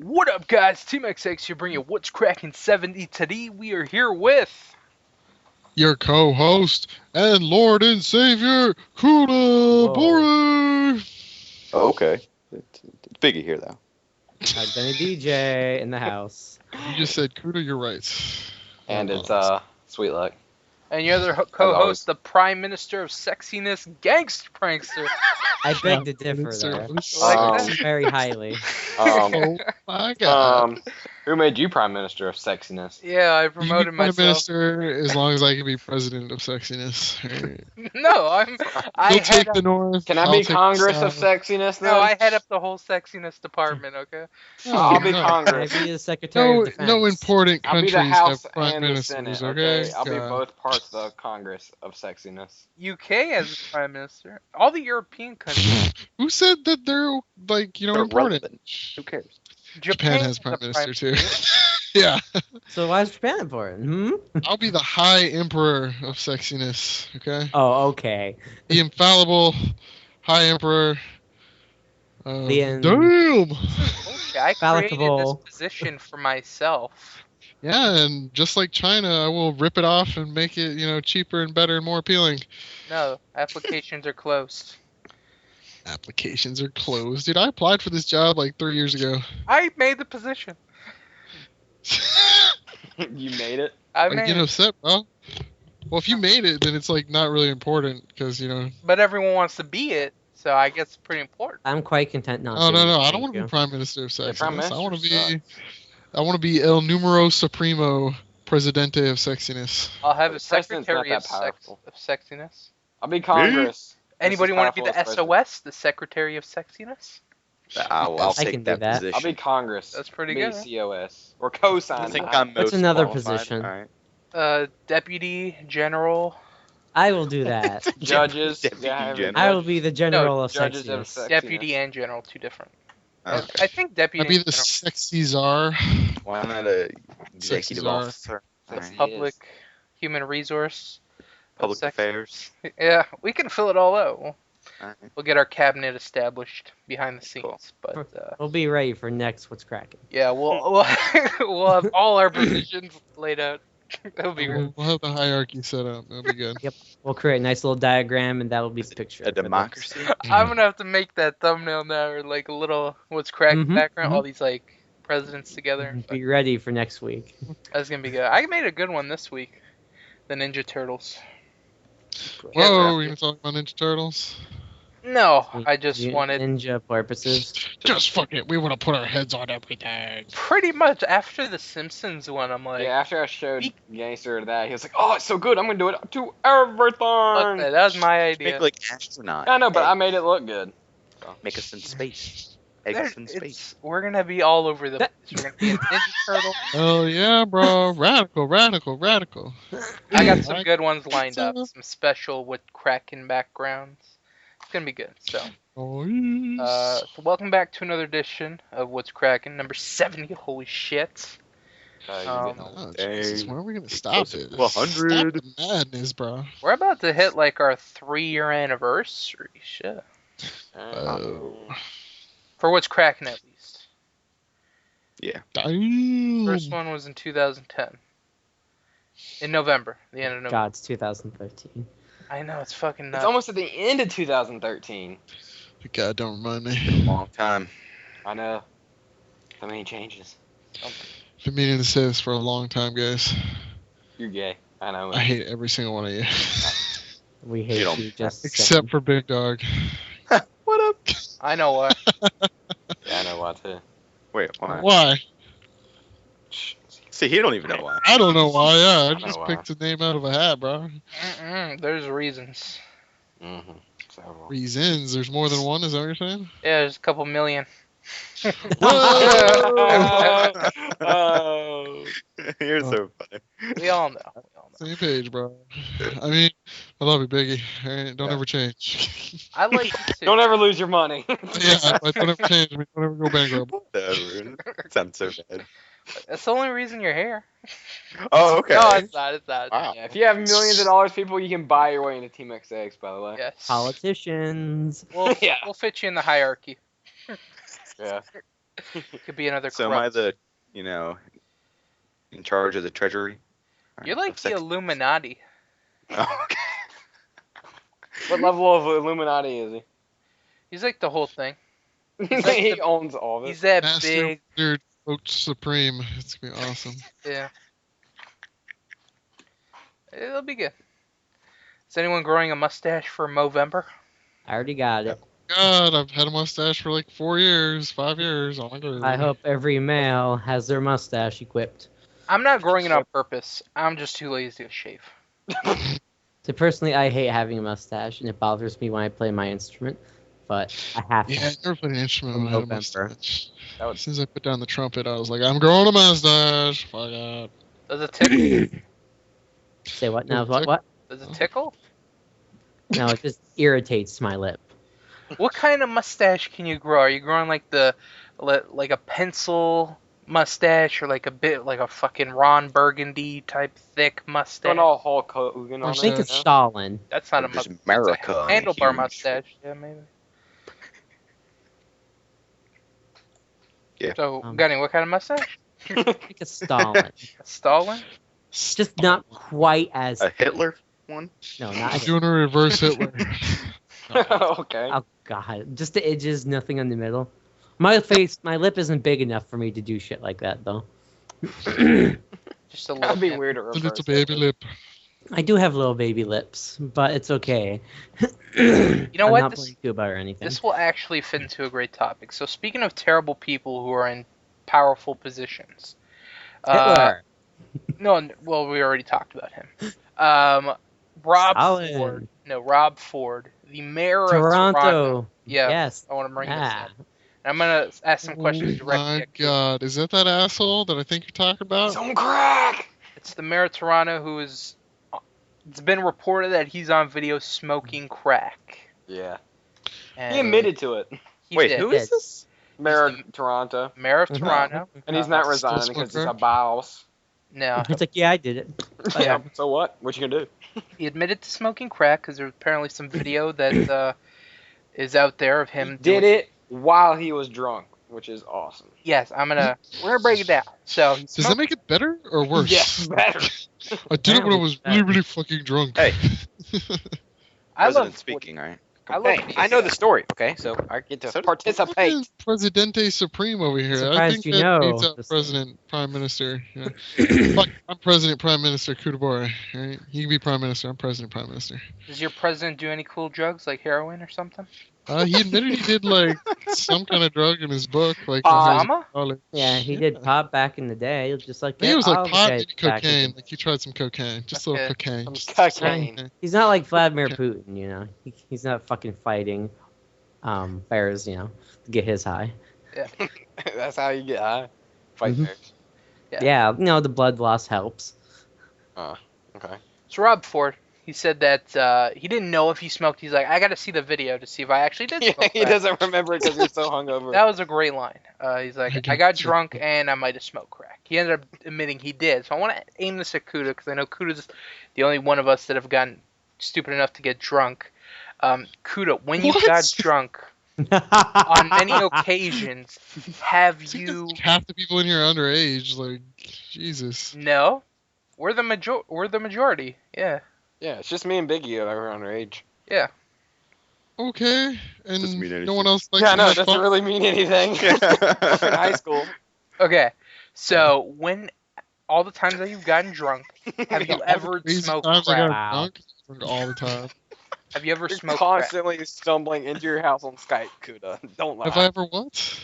What up, guys? TeamxEggS here, bringing you What's Crackin' 70. Today we are here with your co-host and Lord and Savior, Kuda Bore. Okay. It's Biggie here, though. I've been a DJ in the house. You just said Kuda, you're right. And it's Sweet Luck. and your other co-host, the Prime Minister of Sexiness, Gangster Prankster. I beg to differ there. Like Very highly. Oh my God. Who made you Prime Minister of Sexiness? Yeah, I You can be promoted Prime myself. Minister as long as I can be President of Sexiness. No, I You'll take head the up, North. Can I I'll be take the Congress of South. Sexiness then? no, I head up the whole Sexiness department. Okay. I'll be No. Can I Congress. be the Secretary of Defense? No important I'll be countries the House have Prime and the Ministers, Senate, okay? I'll be God. both parts of the Congress of Sexiness. UK as the Prime Minister. All the European countries. Who said that they're, like, They're important? relevant. Who cares? Japan has Prime Minister, too. Yeah. So why is Japan important? I'll be the High Emperor of Sexiness, okay? Oh, okay. The infallible High Emperor. The Damn! Okay, I created this Palatable. position for myself. Yeah, and just like China, I will rip it off and make it, cheaper and better and more appealing. No, applications are closed. Applications are closed. Dude, I applied for this job like 3 years ago. I made the position. You made it? I Like, made you know, it. set, well, if you made it, then it's like not really important because But everyone wants to be it, so I guess it's pretty important. I'm quite content not Oh being no, it, I don't thank want to you. be Prime Minister of Yeah, Prime Sexiness. Minister I want to be El Numero Supremo Presidente of Sexiness. I'll have a The president's secretary not of, that powerful. sexiness. I'll be Congress. Anybody want to be the powerful as SOS, the secretary of sexiness? I'll I take can do that that. position. I'll be Congress. That's pretty be good. COS. Or co-sign. I think that. I'm What's most another qualified. position? All right. Deputy general. I will do that. Judges. Deputy yeah, general. I will be the general of judges of sexiness. sex. Deputy and general, two different. Okay. I think deputy I'd be and the general. sexy czar. Why not a executive czar. officer? Yes, Alright. he Public is. human resource. of Public sex- affairs. Yeah, we can fill it all out. Alright. We'll get our cabinet established behind the scenes. Cool. But We'll be ready for next What's Crackin'. yeah, we'll we'll have all our positions laid out. That'll be great. We'll have the hierarchy set up. That'll be good. We'll create a nice little diagram, and that will be the picture. A for this. democracy. I'm gonna have to make that thumbnail now, or like a little What's Crackin' Mhm, background. mhm. All these like presidents together. Be ready for next week. That's gonna be good. I made a good one this week. The Ninja Turtles. Whoa, we're gonna talk about Ninja Turtles. No, I just You- wanted ninja purposes. Just fuck it. We want to put our heads on everything. pretty much after the Simpsons one. I'm like, Yeah, after I showed Be- Gangster that, he was like, "Oh, it's so good. I'm gonna do it to everything." fuck that. That was my idea. Make like astronaut. I know, but I made it look good. Make us in space. There- Eggs in space. we're gonna be all over the place. We're gonna be a Ninja Turtle. Oh yeah, bro. Radical. I got some Like- good ones lined up. Some special with Crackin' backgrounds. It's gonna be good. So, Oh, yes. so welcome back to another edition of What's Crackin', number 70. Holy shit. You Um, getting old. Oh, Jesus, when are we gonna stop Close it? to 100. Stop the madness, bro. We're about to hit like our 3-year anniversary. Shit. Oh. For What's Crackin', at least. Damn. First one was in 2010. In November. The end of November. God, it's 2013. I know, it's fucking It's nuts. almost at the end of 2013. God, don't remind Been a me. long time. I know. So many changes. Been meaning to say this for a long time, guys. You're gay. I know. I hate every single one of you, We hate don't- you just except for Big Dog. What up? I know why. Yeah, I know why too. Wait, why? Why? See, he don't even know why. I don't know why. Yeah, I know just why. picked a name out of a hat, bro. There's reasons. Mm-hmm. Several. Reasons. There's more than one. Is that what you're saying? Yeah, there's a couple million. Oh. You're so funny. We all know. Same page, bro. I mean, I love you, Biggie. All right, don't Yeah. ever change. I like you too. Don't ever lose your money. Yeah, but don't ever change. Don't ever go bankrupt. Whatever. Sounds so bad. That's the only reason you're here. Oh, okay. No, it's not. It's not. Wow. Yeah, if you have millions of dollars, people, you can buy your way into TeamxEggS, by the way. Yes. Politicians. We'll, Yeah. we'll fit you in the hierarchy. Yeah. Could be another So am I corrupt. the, in charge of the treasury? You're like Of the sex- Illuminati. Oh, okay. What level of Illuminati is He's like the whole thing. he? like he the- owns all of He's it. that Master big. Wizard Coach Supreme. It's gonna be awesome. Yeah. It'll be good. Is anyone growing a mustache for Movember? I already got it. God, I've had a mustache for like 4 years, 5 years. Oh my god. I hope every male has their mustache equipped. I'm not growing it on purpose. I'm just too lazy to shave. So personally, I hate having a mustache, and it bothers me when I play my instrument. But I have to. Yeah, I never played an instrument For when I had a November. mustache. That would- As soon as I put down the trumpet, I was like, I'm growing a mustache. Fuck up. Does it tickle? Say what now? What? Does it tickle? No, it just irritates my lip. What kind of mustache can you grow? Are you growing like like a pencil mustache, or like a fucking Ron Burgundy type thick mustache? Going all Hulk Hogan on I Or it. think it's you know? Stalin. That's not a Just mustache. America on a Handlebar huge- mustache. Yeah, maybe. Yeah. So, Um, Gunny, what kind of mustache? I think it's Stalin. A Stalin? Just not quite as. A Hitler one? No, I'm not. doing a reverse Hitler. Okay. Oh god, just the edges, nothing on the middle. My lip isn't big enough for me to do shit like that, though. Just a little That'd be bit. weird to The reverse little it. baby lip. I do have little baby lips, but it's okay. You know I'm what? not This- playing Cuba or anything. This will actually fit into a great topic. So, speaking of terrible people who are in powerful positions, Hitler. well, we already talked about him. Rob Stalin. Ford. No, Rob Ford, the mayor of Toronto. Toronto. Yeah, Yes. I want to bring this Ah. up. And I'm gonna ask some questions Oh directly. my at Kurt. god, is that asshole that I think you're talking about? He's on crack! It's the mayor of Toronto who is. It's been reported that he's on video smoking crack. Yeah. And He admitted to it. he Wait, did. who is this? Mayor He's of Toronto. Mayor of Mhm. Toronto. And he's not Still resigning because he's a smoker? boss. No, It's like, yeah, I did it. Oh, yeah. So what? What you gonna do? he admitted to smoking crack because there's apparently some video that is out there of him. He did doing- it while he was drunk, which is awesome. Yes, we're gonna break it down. So he Does that smoked- make it better or worse? Yes, better. I did it when I was Apparently really, really fucking drunk. Hey. I love President speaking, right? I love Hey, I know the story, okay? So I get to So does- participate. Fucking Presidente Supreme over here. I Surprised think you that know beats out this President, Prime Minister. Yeah. Fuck, I'm President, Prime Minister, Kudabora. Right? He can be Prime Minister. I'm President, Prime Minister. Does your president do any cool drugs like heroin or something? He admitted he did like some kind of drug in his book, like Obama? Yeah, he did pot back in the day, just like I think it was like all the pot, guys maybe back in the cocaine. day. Like he tried some cocaine, just a little Okay. cocaine. Some Just cocaine. He's not like Vladimir Putin, you know. He's not fucking fighting bears, you know, to get his high. That's how you get high. Fight Mhm. bears. Yeah. Yeah, you know, the blood loss helps. Okay. So Rob Ford, he said that he didn't know if he smoked. He's like, I got to see the video to see if I actually did Yeah, smoke. he crack." doesn't remember it because he's so hungover. That was a great line. He's like, I I got do. drunk and I might have smoked crack. He ended up admitting he did. So I want to aim this at Kuda because I know Kuda's the only one of us that have gotten stupid enough to get drunk. Kuda, when you What? got drunk on many occasions, have I think you? that's half the people in here are underage. Like, Jesus. No, we're the majority. Yeah, Yeah, it's just me and Biggie that are underage. yeah. Okay, and Doesn't mean no anything. one else likes Yeah, to no, it have doesn't fun? really mean anything. In high school. Okay, so when all the times that you've gotten drunk, have you All the ever crazy smoked times I got crack? Wow. drunk, drunk all the time. Have you ever You're smoked crack? constantly stumbling into your house on Skype, Kuda. Don't lie. Have I ever what?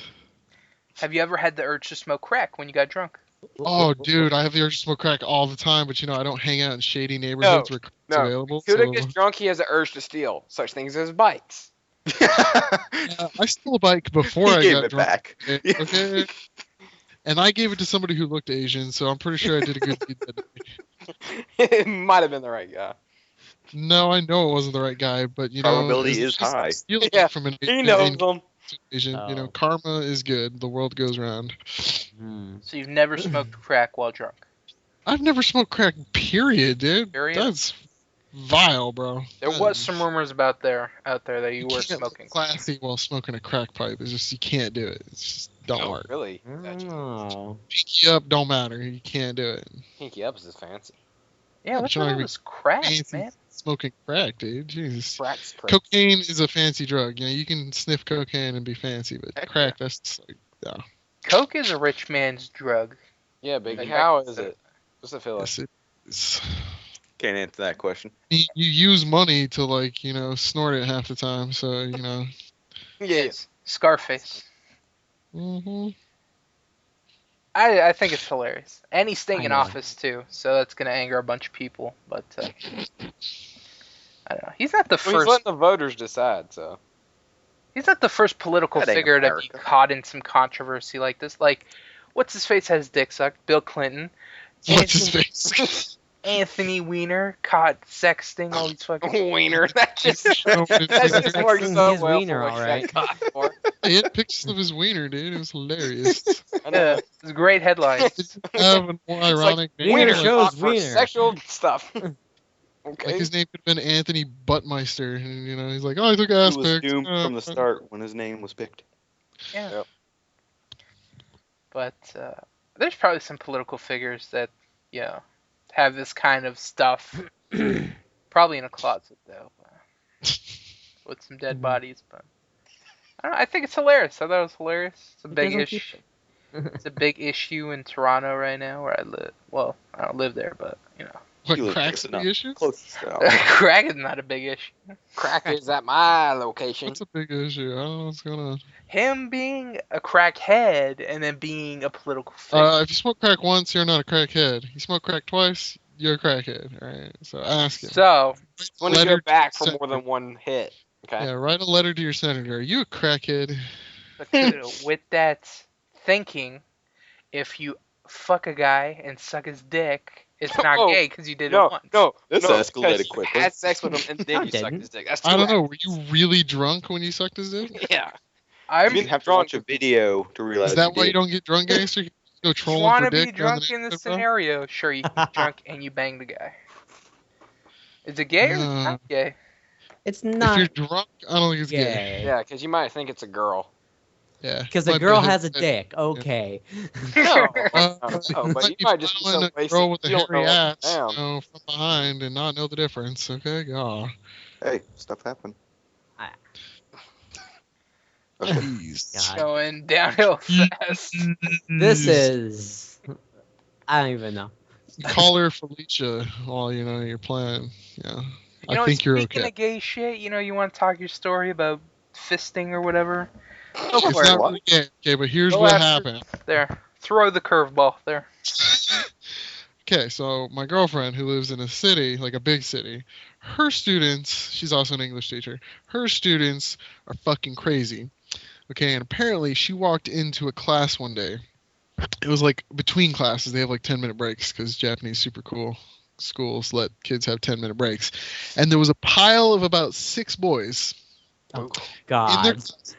Have you ever had the urge to smoke crack when you got drunk? Oh, dude, I have the urge to smoke crack all the time, but I don't hang out in shady neighborhoods where crack's no. available. Kuda So, gets drunk, he has an urge to steal. Such things as bikes. I stole a bike before He I gave got it drunk. back. Okay. And I gave it to somebody who looked Asian, so I'm pretty sure I did a good deed that day. It might have been the right guy. No, I know it wasn't the right guy, but Probability it's is just high. stealing Yeah, from an He knows them. Asian. Oh. Karma is good. The world goes round. Hmm. So you've never smoked crack while drunk? I've never smoked crack. Period, dude. Period? That's vile, bro. There was some rumors out there that you were can't smoking. classy while smoking a crack pipe. It's just you can't do it. It's just Don't work. Really? Oh. Pinky up don't matter. You can't do it. Pinky up is fancy. Yeah, what But the you're not hell gonna be is crack, fancy man? smoking crack, dude. Jesus. Crack's crazy. Cocaine is a fancy drug. You know, you can sniff cocaine and be fancy, but Heck crack, that's just like, Coke is a rich man's drug. Yeah, Biggie, Like, how I- is it? What's it feel like? yes, it is. Can't answer that question. You use money to, like, you know, snort it half the time, so, you know. Yes. Scarface. hmm I think it's hilarious. And he's staying I in know. office too, so that's gonna anger a bunch of people. But I don't know. He's not the Well, he's first. letting the voters decide, so. He's not the first political That ain't figure to be America. caught in some controversy like this. Like, what's his face has dick sucked? Bill Clinton. What's his face? Anthony Weiner caught sexting all these fucking. Wiener. That just, Show his that wiener. just works Sexting so his well wiener, for what alright. you got for. He had pictures of his wiener, dude. It was hilarious. I know. Yeah, it's a great headline. Did you have a more ironic name? Wiener Wiener Like, shows talk for wiener. sexual stuff. Okay. like his name could have been Anthony Buttmeister, and you know he's like, oh, I took ass He was pics. doomed from the start when his name was picked. Yeah. Yep. But there's probably some political figures that, have this kind of stuff. Probably in a closet though, with some dead bodies. But I don't know. I think it's hilarious. I thought it was hilarious. It's a It big doesn't issue. It's a big issue in Toronto right now, where I live. Well, I don't live there, but What You live cracks close the enough. issues? Closest to crack is not a big issue. Crack is at my location. What's a big issue? I don't know what's going on. Him being a crackhead and then being a political figure. If you smoke crack once, you're not a crackhead. You smoke crack twice, you're a crackhead. All right. So ask him. So When you Letter go to back the for more senator. than one hit. Okay. Yeah, write a letter to your senator. Are you a crackhead? with that thinking, if you fuck a guy and suck his dick, it's not No, gay because you did No, it once. no, This no, escalated because you quickly. had sex with him and then I you sucked didn't. his dick. That's I don't too know. Were you really drunk when you sucked his dick? Yeah. I'm. You didn't have to watch a video to realize. Is that why did. you don't get drunk, gangster? You go You trolling want for to be dick down drunk in this neighborhood, scenario? Sure, you can be drunk and you bang the guy. Is it gay or is it not gay? It's bro? not If you're drunk, I don't think it's gay. gay. Yeah, because you might think it's a girl. Yeah. Because the Might be girl hit- has a dick. Okay. No, Uh, no, but you might just be following so a wasted girl with a you don't know hairy up ass, and down. you know, from behind and not know the difference. Okay, God. Hey, stuff happened. Jeez. God. Going downhill fast. This is. I don't even know. Call her Felicia while you know you're playing. Yeah. You know, I think you're speaking okay. of gay shit, you want to talk your story about fisting or whatever? Go It's for not it. really gay, okay, but here's Go what after- happened. There. Throw the curveball there. Okay, so my girlfriend who lives in a city, like a big city, her students, she's also an English teacher, her students are fucking crazy. Okay, and apparently she walked into a class one day. It was like between classes, they have like 10-minute breaks because Japanese super cool schools let kids have 10-minute breaks. And there was a pile of about 6 boys Oh, in their God. class,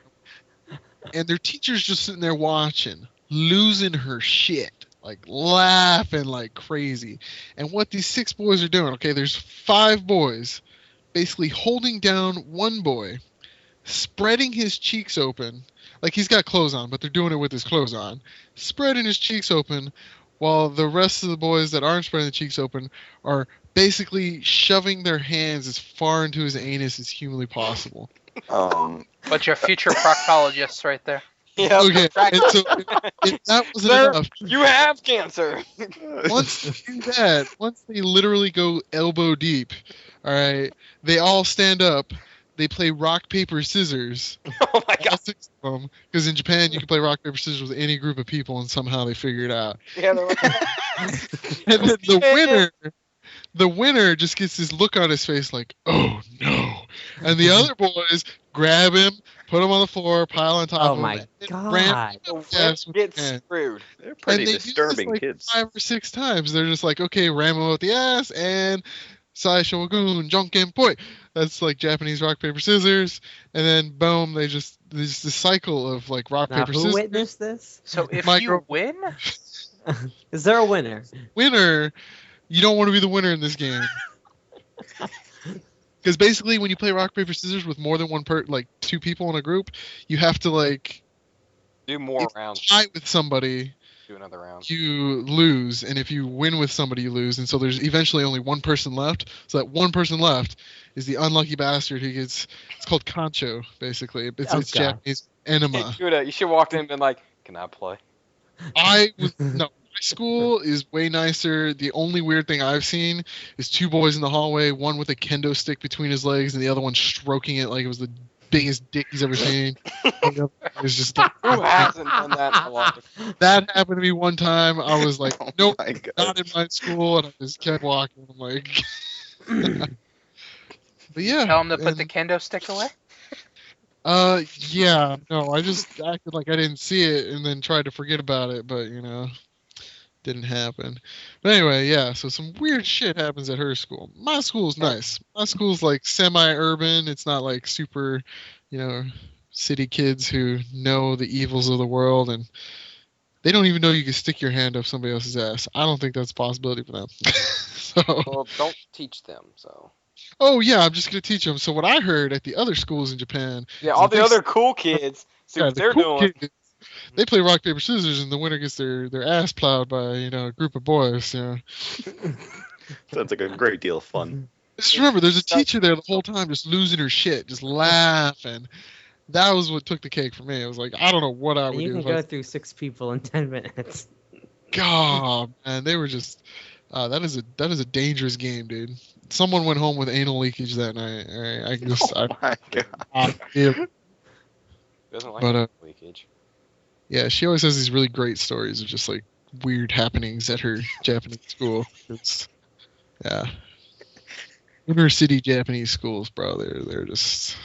and their teacher's just sitting there watching, losing her shit, like laughing like crazy. And what these 6 boys are doing, okay, there's 5 boys basically holding down one boy, spreading his cheeks open, like he's got clothes on, but they're doing it with his clothes on, spreading his cheeks open, while the rest of the boys that aren't spreading the cheeks open are basically shoving their hands as far into his anus as humanly possible. But your future proctologist right there. Yeah. Okay, and so if that wasn't Sir, enough, you have cancer. once they do that, once they literally go elbow deep, all right, they all stand up. They play rock paper scissors. Oh my All god. 6 of them, because in Japan you can play rock paper scissors with any group of people, and somehow they figure it out. Yeah, they're like, And then the winner just gets this look on his face like, oh no. And the other boys grab him, put him on the floor, pile on top Oh of him, my and God. ram him the up the ass winner with gets the hand. screwed. They're pretty And they do this, disturbing like, kids. 5 or 6 times. They're just like, okay, ram him up the ass, and Sai Shogun, Jonken Poi. That's like Japanese rock, paper, scissors. And then, boom, there's this cycle of like rock, Now, paper, who scissors. witnessed this? So if My you girl- win, Is there a winner? Winner, you don't want to be the winner in this game. Because basically, when you play rock paper scissors with more than like 2 people in a group, you have to like Do more if rounds. you tie with somebody, Do another round. you lose, and if you win with somebody, you lose, and so there's eventually only one person left. So that one person left is the unlucky bastard who gets. It's called Concho, basically. It's Oh, it's God. Japanese Hey, enema. Kuda, you should walk in and been like, "Can I play?" No. My school is way nicer. The only weird thing I've seen is two boys in the hallway, one with a kendo stick between his legs, and the other one stroking it like it was the biggest dick he's ever seen. And the other one was just like, Who hasn't done that in their life? that happened to me one time. I was like, Oh nope, my God. not in my school, and I just kept walking. I'm like, but yeah. Tell him to put and, the kendo stick away. yeah, no, I just acted like I didn't see it and then tried to forget about it, but didn't happen. But anyway, yeah, so some weird shit happens at her school. My school's nice. My school's like semi-urban. It's not like super, city kids who know the evils of the world, and they don't even know you can stick your hand up somebody else's ass. I don't think that's a possibility for them. So, Well, don't teach them. So. oh yeah, I'm just gonna teach them. So what I heard at the other schools in Japan, Yeah, all the other cool kids. See yeah, what the they're cool doing. kids, they play rock paper scissors, and the winner gets their ass plowed by a group of boys. Sounds like a great deal of fun. Just remember, there's a teacher there the whole time just losing her shit, just laughing. That was what took the cake for me. I was like, I don't know what I would You do. can If I go was, through 6 people in 10 minutes. God, man, they were just. That is a dangerous game, dude. Someone went home with anal leakage that night. All right, I can just. Oh my God. Doesn't like But, leakage. yeah, she always has these really great stories of just like weird happenings at her Japanese school. Yeah, inner city Japanese schools, bro. They're just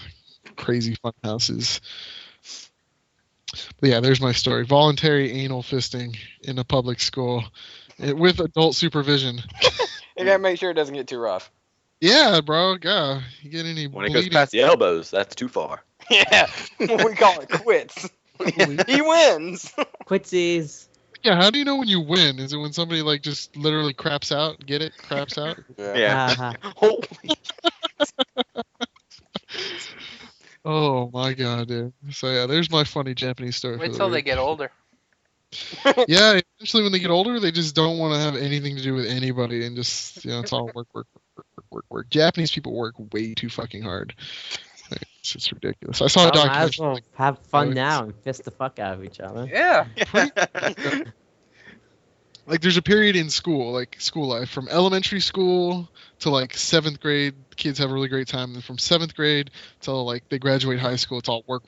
crazy fun houses. But yeah, there's my story. Voluntary anal fisting in a public school with adult supervision. You gotta make sure it doesn't get too rough. Yeah, bro. God, you get any When it goes bleeding? past the elbows, that's too far. Yeah, we call it quits. He wins. Quitsies. Yeah, how do you know when you win? Is it when somebody like just literally craps out? Get it? Craps out? Yeah. Haha. Holy. Oh my god, dude. So yeah, there's my funny Japanese story. Wait for the till they week. get older. Yeah, especially when they get older, they just don't want to have anything to do with anybody and just it's all work. Japanese people work way too fucking hard. Like, it's just ridiculous. I saw a Well, might as documentary. well have fun Alex. now and fist the fuck out of each other. Yeah. Like there's a period in school, like school life, from elementary school to like 7th grade, kids have a really great time. And from 7th grade till like they graduate high school, it's all work.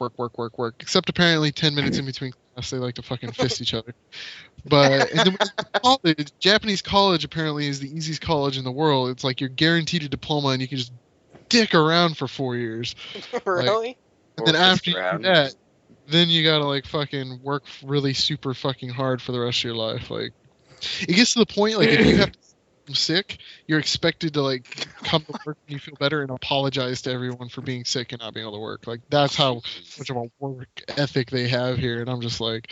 Except apparently 10 minutes in between class, they like to fucking fist each other. But and then college, Japanese college apparently is the easiest college in the world. It's like you're guaranteed a diploma and you can just dick around for 4 years. Really? And then Or after fist you do around. that, then you gotta like fucking work really super fucking hard for the rest of your life. Like it gets to the point like if you have to I'm sick, you're expected to like come to work and you feel better and apologize to everyone for being sick and not being able to work. Like that's how much of a work ethic they have here. And I'm just like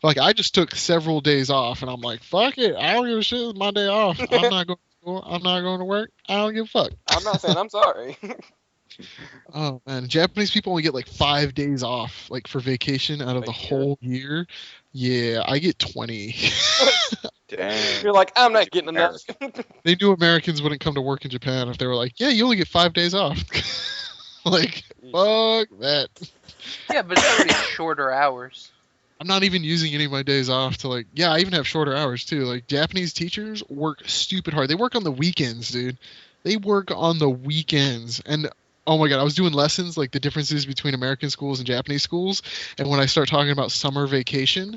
I just took several days off and I'm like, fuck it, I don't give a shit. It's my day off. I'm not going to school. I'm not going to work. I don't give a fuck. I'm not saying I'm sorry. Oh man, Japanese people only get like 5 days off like for vacation out of the A year? whole year. Yeah, I get 20. Dang. You're like, I'm not getting enough. They knew Americans wouldn't come to work in Japan if they were like, yeah, you only get 5 days off. Like, fuck that. Yeah, but it's already shorter hours. I'm not even using any of my days off to like, yeah, I even have shorter hours too. Like, Japanese teachers work stupid hard. They work on the weekends, dude. They work on the weekends. And oh my God, I was doing lessons, like the differences between American schools and Japanese schools. And when I start talking about summer vacation,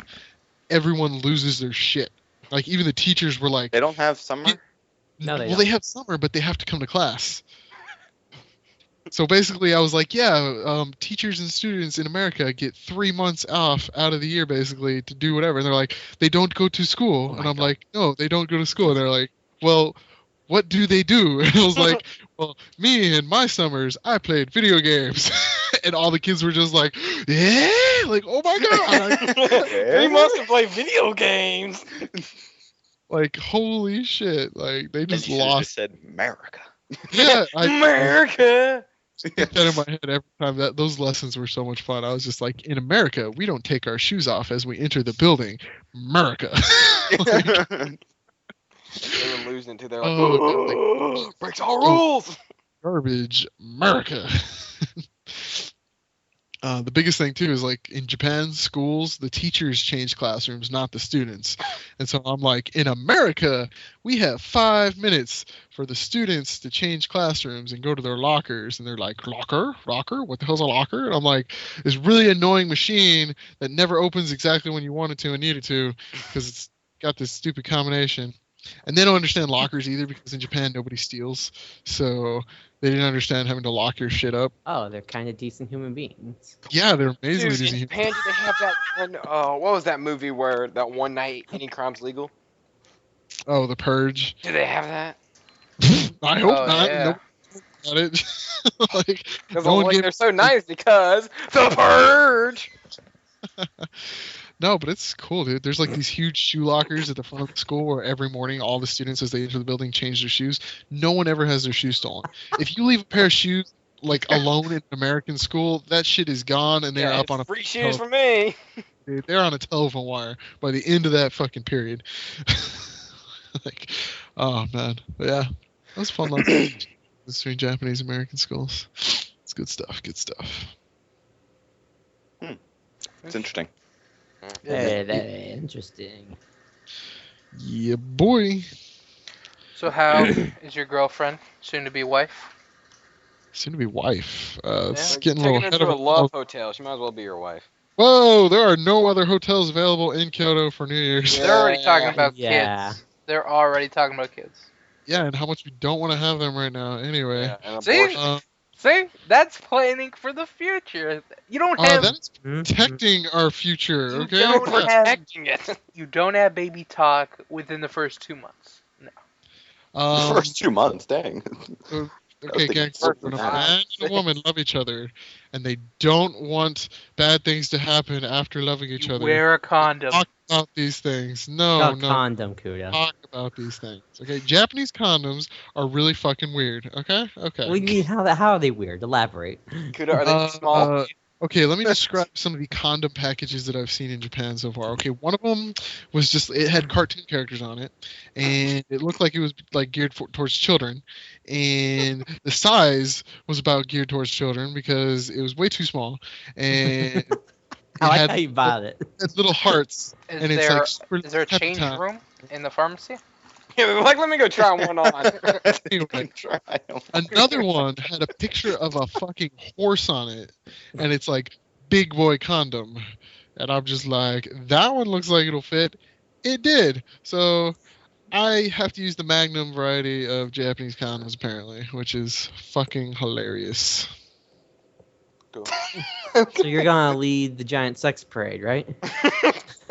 everyone loses their shit. Like, even the teachers were like, They don't have summer? No, they well, don't. they have summer, but they have to come to class. So basically, I was like, yeah, teachers and students in America get 3 months off out of the year, basically, to do whatever. And they're like, they don't go to school. Oh my and I'm God. like, no, they don't go to school. And they're like, well, what do they do? And I was like, well, me and my summers, I played video games. And all the kids were just like, yeah, like, oh my God. 3 months to play video games. Like, holy shit. Like, they And just you should've lost. just said America. Yeah, America. Keep that in my head every time. Those lessons were so much fun. I was just like, in America, we don't take our shoes off as we enter the building. America. They were losing too. They're like, Oh, breaks all rules. garbage, America. The biggest thing too is like in Japan schools, the teachers change classrooms, not the students. And so I'm like, in America, we have 5 minutes for the students to change classrooms and go to their lockers. And they're like, locker? What the hell's a locker? And I'm like, this really annoying machine that never opens exactly when you want it to and need it to because it's got this stupid combination. And they don't understand lockers either because in Japan nobody steals. So they didn't understand having to lock your shit up. Oh, they're kind of decent human beings. Yeah, they're amazingly Dude, in decent. Japan, did they have that one? What was that movie where that one night any crime's legal? Oh, The Purge. Do they have that? I hope Oh, not. yeah. Nope. Got it. Like, Because no one like, gave- they're so nice because the purge. No, but it's cool, dude. There's like these huge shoe lockers at the front of the school where every morning all the students, as they enter the building, change their shoes. No one ever has their shoes stolen. If you leave a pair of shoes like alone in an American school, that shit is gone, and they're up on a free shoes for me. dude, they're on a telephone wire by the end of that fucking period. Like, oh man, but yeah, that was fun. Between Japanese American schools, it's good stuff. Good stuff. It's interesting. Very interesting. Yeah, boy. So how is your girlfriend, soon to be wife? Soon to be wife. It's Yeah. getting a Taking little her ahead to a of love hotel. She might as well be your wife. Whoa, there are no other hotels available in Kyoto for New Year's. Yeah. They're already talking about Yeah. kids. They're already talking about kids. Yeah, and how much we don't want to have them right now. Anyway, Yeah, and See? abortion. See, that's planning for the future. You don't have that's protecting our future. You Okay. don't Yeah. have- Protecting it. you don't have baby talk within the first 2 months. No. The Um, first 2 months, dang. okay, That's gang. the When a first man and a woman love each other, and they don't want bad things to happen after loving each You other, wear a condom. talk about these things. No, Got no. condom, Kuda. Talk about these things. Okay, Japanese condoms are really fucking weird. Okay. What do you mean? How are they weird? Elaborate. Kuda, are they small? Okay, let me describe some of the condom packages that I've seen in Japan so far. Okay, one of them was just, it had cartoon characters on it, and it looked like it was like geared towards children, and the size was about geared towards children because it was way too small, and I like had how you bought it. little hearts, Is and it's there like super is there a change peptide. room in the pharmacy? Yeah, like, let me go try one on. Anyway, Try. another one had a picture of a fucking horse on it, and it's like big boy condom, and I'm just like, that one looks like it'll fit. It did. So I have to use the Magnum variety of Japanese condoms apparently, which is fucking hilarious. Cool. So you're gonna lead the giant sex parade, right?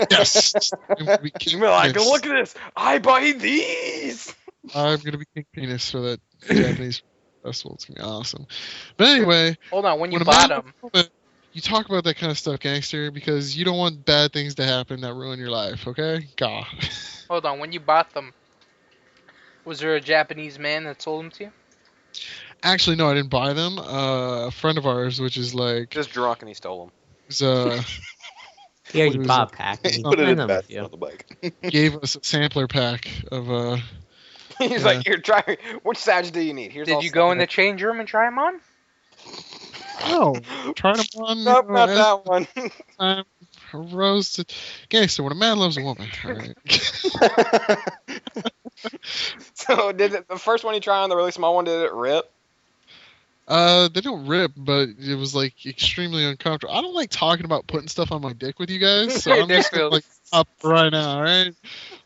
Yes. I'm gonna be She's King gonna be like, Penis. look at this. I buy these. I'm gonna be King Penis for that Japanese festival. It's gonna be awesome. But anyway, Hold on, when you when a bought man- them, you talk about that kind of stuff, gangster, because you don't want bad things to happen that ruin your life, okay? God. hold on, when you bought them, was there a Japanese man that sold them to you? Actually, no, I didn't buy them. A friend of ours, which is like, Just drunk and he stole them. was, He already What was bought it? a pack. And he Put it in them the with back you. of the bike. gave us a sampler pack of He's Yeah. like, here, try. Which size do you need? Here's Did all you go in the seven. change room and try them on? no, trying them on. Nope, not as that one. time rose to gangster. When a man loves a woman, all right. So did it, the first one you tried on, the really small one, did it rip? They don't rip, but it was like extremely uncomfortable. I don't like talking about putting stuff on my dick with you guys, so I'm just gonna like stop right now, all right?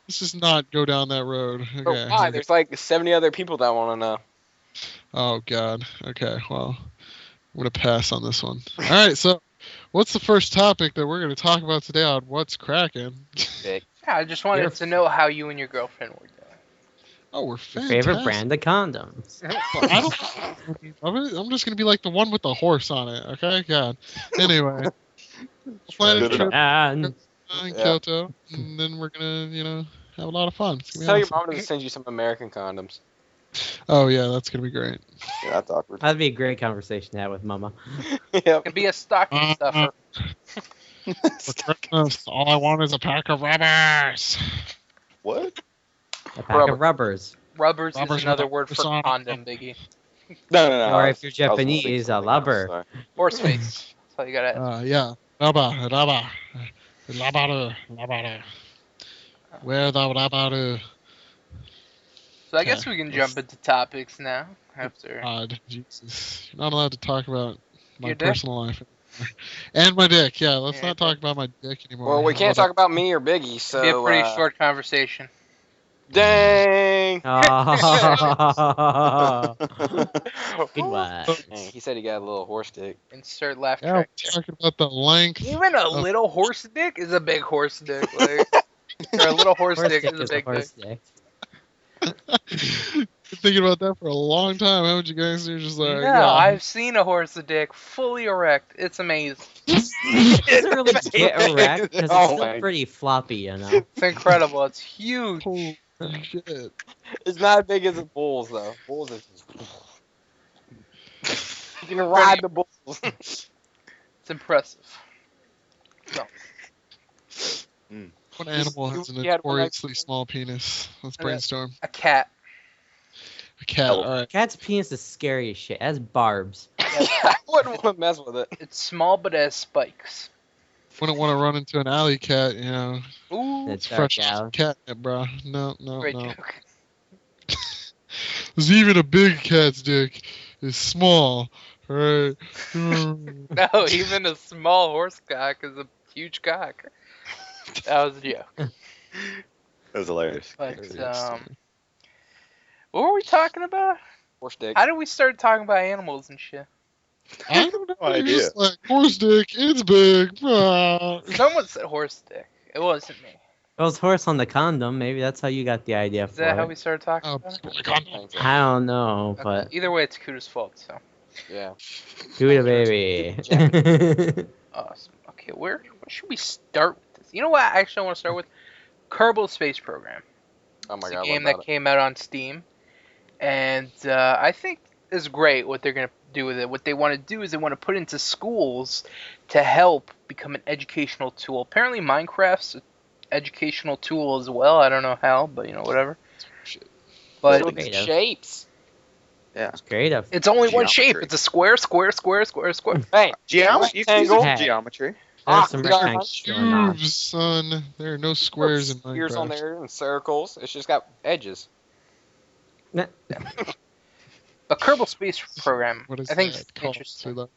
Let's just not go down that road. Okay. But why? There's like 70 other people that want to know. Oh God. Okay. Well, I'm gonna pass on this one. All right. So, what's the first topic that we're gonna talk about today on What's Crackin'? Yeah, I just wanted Your- to know how you and your girlfriend were doing. Oh, we're Your fantastic. favorite brand of condoms. Well, I don't. I'm just gonna be like the one with the horse on it. Okay. God. Anyway. Plan a Good trip And in Yeah. Kyoto, and then we're gonna, have a lot of fun. It's gonna be Tell your awesome. mom to send you some American condoms. Oh yeah, that's gonna be great. Yeah, that's awkward. That'd be a great conversation to have with Mama. Yep. Could be a stocking stuffer. For Christmas, all I want is a pack of rubbers. What? A pack of rubbers. Rubbers Rubbers is another with a word for horse on it. condom, Biggie. No. Or I if you're was- I was thinking Japanese, a something lubber. else, sorry. Horse face. That's all you gotta ask. Yeah, rubber. Labaru. Where the labaru? So I guess Okay, we can let's- jump into topics now. After God, Jesus. You're not allowed to talk about my Your dick? personal life anymore. And my dick, yeah. Let's Yeah, not talk about my dick anymore. Well, we How can't about talk about me or Biggie, so. be a pretty short conversation. Dang. Oh. Good one. Dang, he said he got a little horse dick. Insert laugh that? Yeah, we're track. there. talking about the length. Even a little horse dick is a big horse dick. Like, or a little horse Horse dick dick is a is a big horse dick. dick. Been thinking about that for a long time, haven't you guys? You're just like, No, yeah. I've seen a horse dick fully erect. It's amazing. It doesn't really get erect because Oh it's still my- pretty floppy, you know. It's incredible. It's huge. Holy shit. It's not as big as the bulls, though. Bulls is just... You can ride the bulls. It's impressive. What animal has a You had one notoriously small penis? Let's brainstorm. A cat. A cat, Elephant. alright. Cat's penis is scary as shit. It has barbs. I wouldn't want to mess with it. It's small but it has spikes. Wouldn't want to run into an alley cat, you know. Ooh, It's Fresh dark out. catnip, bro. No. great joke. There's even a big cat's dick is small, right? Mm. No, even a small horse cock is a huge cock. That was a joke. That was hilarious. But what were we talking about? Horse dick. How did we start talking about animals and shit? I don't know. No idea. Just like horse dick, it's big. Ah. Someone said horse dick. It wasn't me. It was horse on the condom. Maybe that's how you got the idea Is for that how it. we started talking Oh, about it? I don't know, Okay, but either way, it's Kuda's fault. So Yeah. Cuda baby. awesome. Okay, what should we start with this? You know what? Actually, I want to start with Kerbal Space Program. Oh my It's god. a game what about that came out on Steam, and I think is great what they're gonna do with it. What they want to do is they want to put it into schools to help become an educational tool. Apparently, Minecraft's an educational tool as well. I don't know how, but whatever. it? But With Creative. the shapes. It's creative. it's only one shape. Geometry. It's a square, square, square, square, square. Hey. Geometry. You can use it Rectangle. for geometry. There's some we got rectangles going on. Cubes, son. There are no squares in Spheres on Minecraft. there and circles. It's just got edges. Nah. But Kerbal Space Program, What is I think, that it's called? interesting. Say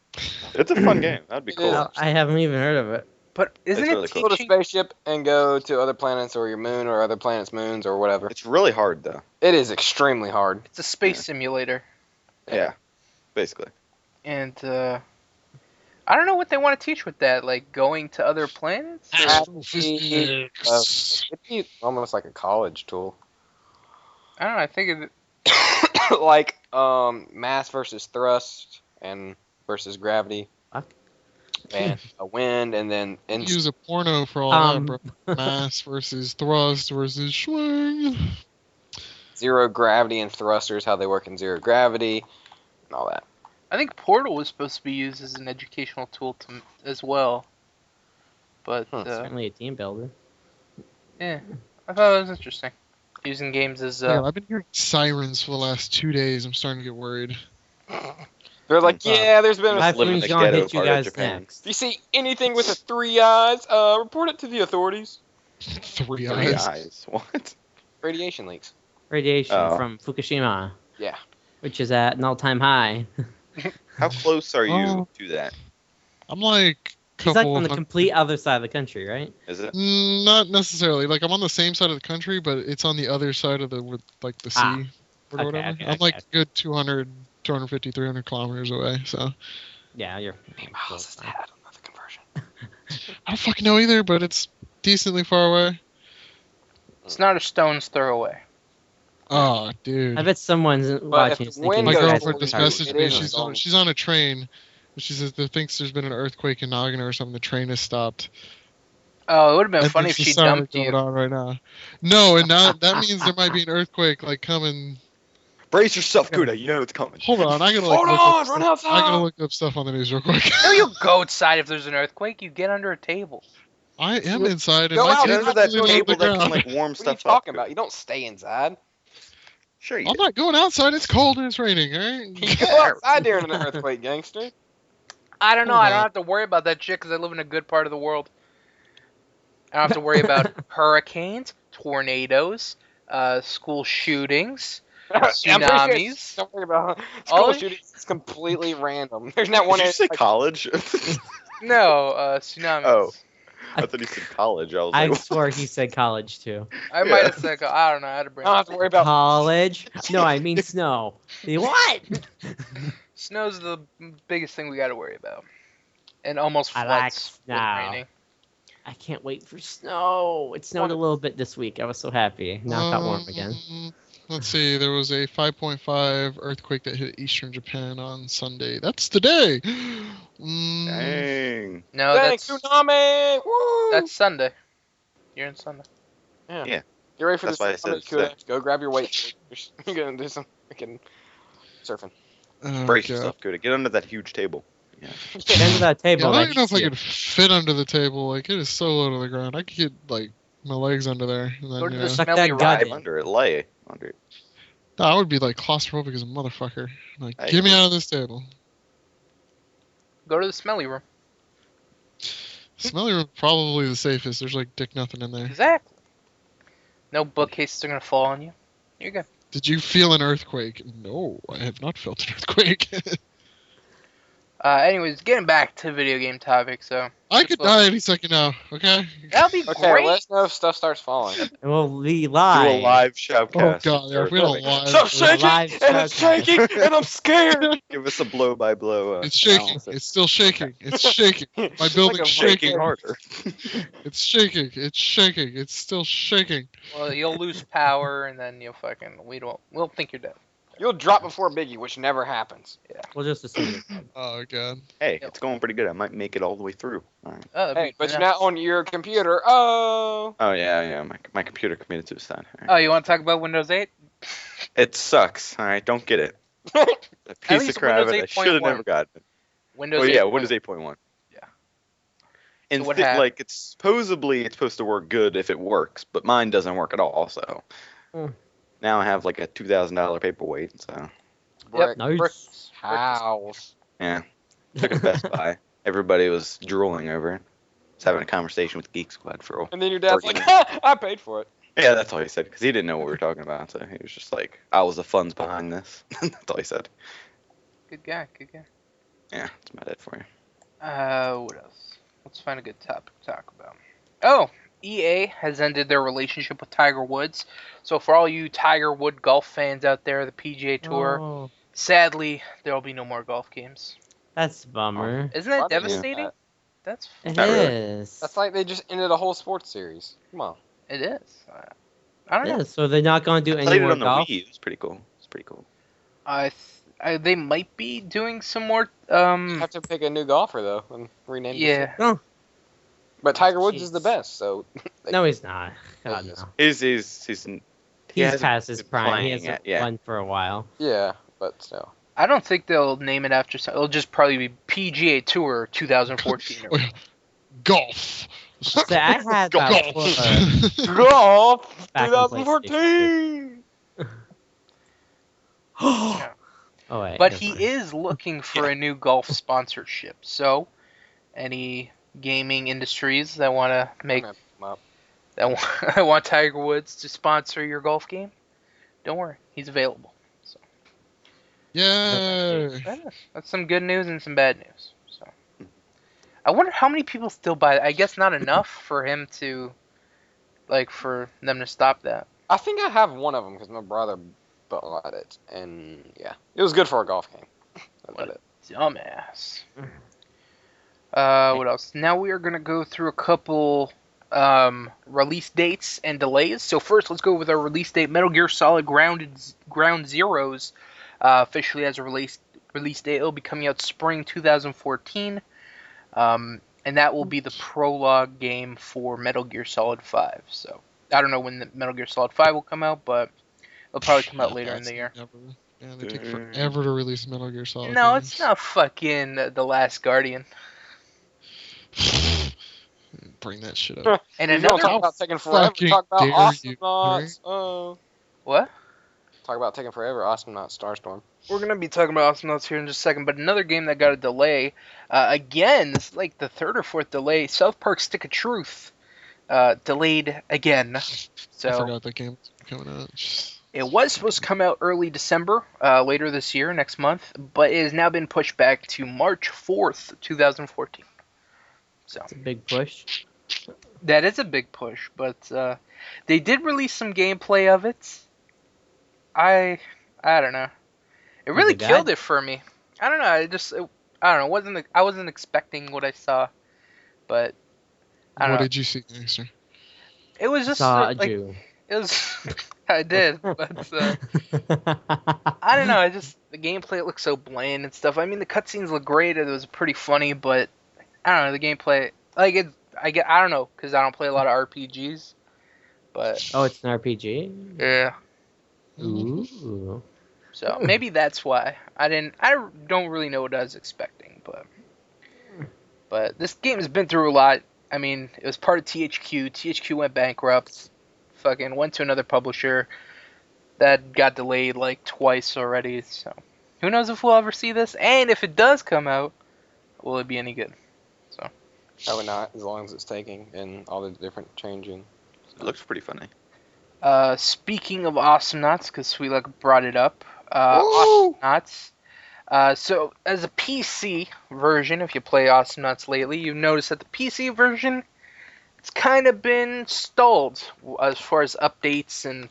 that. It's a fun game. That'd be It cool. is. Oh, I haven't even heard of it. But isn't It's it really cool. Build a teaching? spaceship and go to other planets or your moon or other planets' moons or whatever. It's really hard though. It is extremely hard. It's a space simulator, Yeah. Basically. and I don't know what they want to teach with that. Like going to other planets. Or- Astrophysics. It'd be almost like a college tool. I don't know. I think it, Like mass versus thrust and versus gravity. Fuck. And a wind and then Use a porno for all that, bro. Mass versus thrust versus swing. zero gravity and thrusters, how they work in zero gravity and all that. I think Portal was supposed to be used as an educational tool as well. But Certainly a team builder. yeah, I thought it was interesting. Using games as Yeah, I've been hearing sirens for the last 2 days. I'm starting to get worried. They're like, yeah, there's been a... Live in Typhoon's the gonna ghetto hit you part of guys Japan. next. If you see anything with a 3 eyes, report it to the authorities. 3 Three eyes. eyes. What? Radiation leaks. Radiation Oh. from Fukushima. Yeah. Which is at an all-time high. How close are you Oh. to that? I'm like He's like couple on the of complete other side of the country, right? Is it? Not necessarily. Like I'm on the same side of the country, but it's on the other side of the with like the sea Ah. or Okay, whatever. okay, I'm like okay. a good 200, 250, 300 kilometers away. So Yeah, you're. How many miles is that? I don't know the conversion. I don't fucking know either, but it's decently far away. it's not a stone's throw away. Oh, dude. I bet someone's watching. if is the thinking wind My you goes guys girlfriend are just it messaged me. is a She's on a train. She says there thinks there's been an earthquake in Nagano or something. The train has stopped. Oh, it would have been And funny there's if a she siren dumped going you. on right now. No, and now that means there might be an earthquake like coming Brace yourself, Kuda. You know it's coming. Hold on, I gotta like Hold look on, up run stuff. outside. I gotta look up stuff on the news real quick. No, you go outside if there's an earthquake. You get under a table. I am inside, and Go my out, Get table's under that really low to table the that can ground. like warm What are you stuff talking up. about? You don't stay inside. Sure you I'm do. not going outside. It's cold and it's raining. All right. You go outside during an earthquake, gangster. I don't know. Hold I don't on. have to worry about that shit because I live in a good part of the world. I don't have to worry about hurricanes, tornadoes, school shootings, I'm pretty sure tsunamis. don't worry about All- school shootings. It's completely random. There's not one. Did you say like, college? No, tsunamis. Oh. I thought you said college. I was I like, swore he said college too. I might have said, I don't know. I had to I bring don't have to worry about. College? No, I mean snow. What? Snow's the biggest thing we got to worry about. And almost I floods like with snow. raining. I can't wait for snow. It snowed a little bit this week. I was so happy. Now it got warm again. Let's see. There was a 5.5 earthquake that hit eastern Japan on Sunday. That's today. dang. No, Dang, that's tsunami! Woo! that's Sunday. You're in Sunday. Yeah. Yeah. Get ready for That's this. why I said tsunami, it's today. Kuda. Go grab your weights. You're gonna do some freaking surfing. Oh, Brace God. yourself, Kuda. Get under that huge table. Get under that Yeah, table. I that don't even know if I eats you. could fit under the table. Like, it is so low to the ground. I could get, like, my legs under there. And then, Go to you the know. Suck smelly that rock. gut Dive in. under it. Lay under it. No, I would be, like, claustrophobic as a motherfucker. Like, Hey. get me out of this table. Go to the smelly room. Smelly room probably the safest. There's, like, dick nothing in there. Exactly. No bookcases are gonna fall on you. You're good. Did you feel an earthquake? No, I have not felt an earthquake. Anyways, getting back to video game topic. So I could die any second now, okay? that'll be Okay, great. let us know if stuff starts falling. And we'll be Do live. a live Oh, shoutcast. God, yeah, if we don't live. Stop We're shaking, live and it's shoutcast. shaking, and I'm scared. Give us a blow by blow. It's shaking. It's still shaking. It's shaking. My building's shaking shaking. harder. It's shaking. It's shaking. It's still shaking. Well, you'll lose power, and then you'll we'll think you're dead. You'll drop before Biggie, which never happens. We'll just assume. Oh, God. Hey, it's going pretty good. I might make it all the way through. All right. Oh, that'd Hey, be but you're nice. not on your computer. Oh. Oh yeah. My computer committed suicide. All Oh, right. you want to talk about Windows 8? It sucks. All right, don't get it. A piece least of crap. Windows I should have 8.1. never gotten it. Windows Oh 8. yeah, Windows 8.1. Yeah. And what happened? like it's supposed to work good if it works, but mine doesn't work at all. So Mm. now I have like a $2,000 paperweight. So Brick, Nice. brick house. yeah, took it to Best Buy. Everybody was drooling over it. Was having a conversation with Geek Squad for a And then your dad's like, 30 ha, I paid for it. Yeah, that's all he said because he didn't know what we were talking about. So he was just like, "I was the funds behind this." That's all he said. Good guy. Good guy. Yeah, that's about it for you. What else? Let's find a good topic to talk about. Oh, EA has ended their relationship with Tiger Woods. So for all you Tiger Wood golf fans out there, the PGA Tour, Oh, sadly, there will be no more golf games. that's a bummer. Isn't that Why do you do devastating? that? That's It Not really. is. That's like they just ended a whole sports series. Come on. it is. I don't know. Yeah, so they're not going to do any Played it more on the golf? Wii. It was pretty cool. It's pretty cool. They might be doing some more. You have to pick a new golfer though and rename. the Yeah. series. But Tiger Woods Jeez. is the best, so No, he's not. God, Yes. no. He's He's hasn't past his been prime. He playing hasn't yet, yeah. won for a while. yeah, but still. I don't think they'll name it after. It'll just probably be PGA Tour 2014. Or Golf. So I had Golf. that for Golf back on 2014. Yeah. Oh wait. But never he mind. is looking for a new golf sponsorship. So, any gaming industries that want to make I'm gonna pick 'em up. that want Tiger Woods to sponsor your golf game, don't worry, he's available. So Yay. that's some good news and some bad news. So I wonder how many people still buy it. I guess not enough for him to, for them to stop that. I think I have one of them because my brother bought it, and yeah, it was good for a golf game. That's about it. Dumbass. What else? Now we are gonna go through a couple release dates and delays. So first, let's go with our release date. Metal Gear Solid Ground Zeroes officially has a release date. It'll be coming out spring 2014, and that will be the prologue game for Metal Gear Solid 5. So I don't know when the Metal Gear Solid 5 will come out, but It'll probably come out Yeah, later in that's the year. never. Yeah, they take forever to release Metal Gear Solid No, games. it's not fucking The Last Guardian. Bring that shit up. And If you want to another talk about taking forever, fucking talk about dare you, Awesomenauts. Oh. what? Talk about taking forever, Awesomenauts Starstorm. We're gonna be talking about Awesomenauts here in just a second, but another game that got a delay. Again, this is like the third or fourth delay. South Park: Stick of Truth delayed again. I So forgot that game was coming out. it was supposed to come out early December, later this year, next month, but it has now been pushed back to March 4th, 2014. So It's a big push. that is a big push, but they did release some gameplay of it. I don't know. It really it killed bad? it for me. I don't know. I don't know. I wasn't expecting what I saw, but I don't What know. did you see, Gangster? It was just Saw like you. it was. I did, but I don't know. The gameplay looked so bland and stuff. I mean, the cutscenes look great. It was pretty funny, but I don't know. The gameplay, like it, I don't know, because I don't play a lot of RPGs. But Oh, it's an RPG? yeah, Ooh. so maybe that's why I don't really know what I was expecting, but this game has been through a lot. I mean, it was part of THQ. THQ went bankrupt. Fucking went to another publisher. That got delayed like twice already. So who knows if we'll ever see this? And if it does come out, will it be any good? Probably not, as long as it's taking and all the different changing. It looks pretty funny. Speaking of Awesomenauts, because we brought it up, Woo! Awesomenauts. So as a PC version, if you play Awesomenauts lately, you've noticed that the PC version, it's kind of been stalled as far as updates, and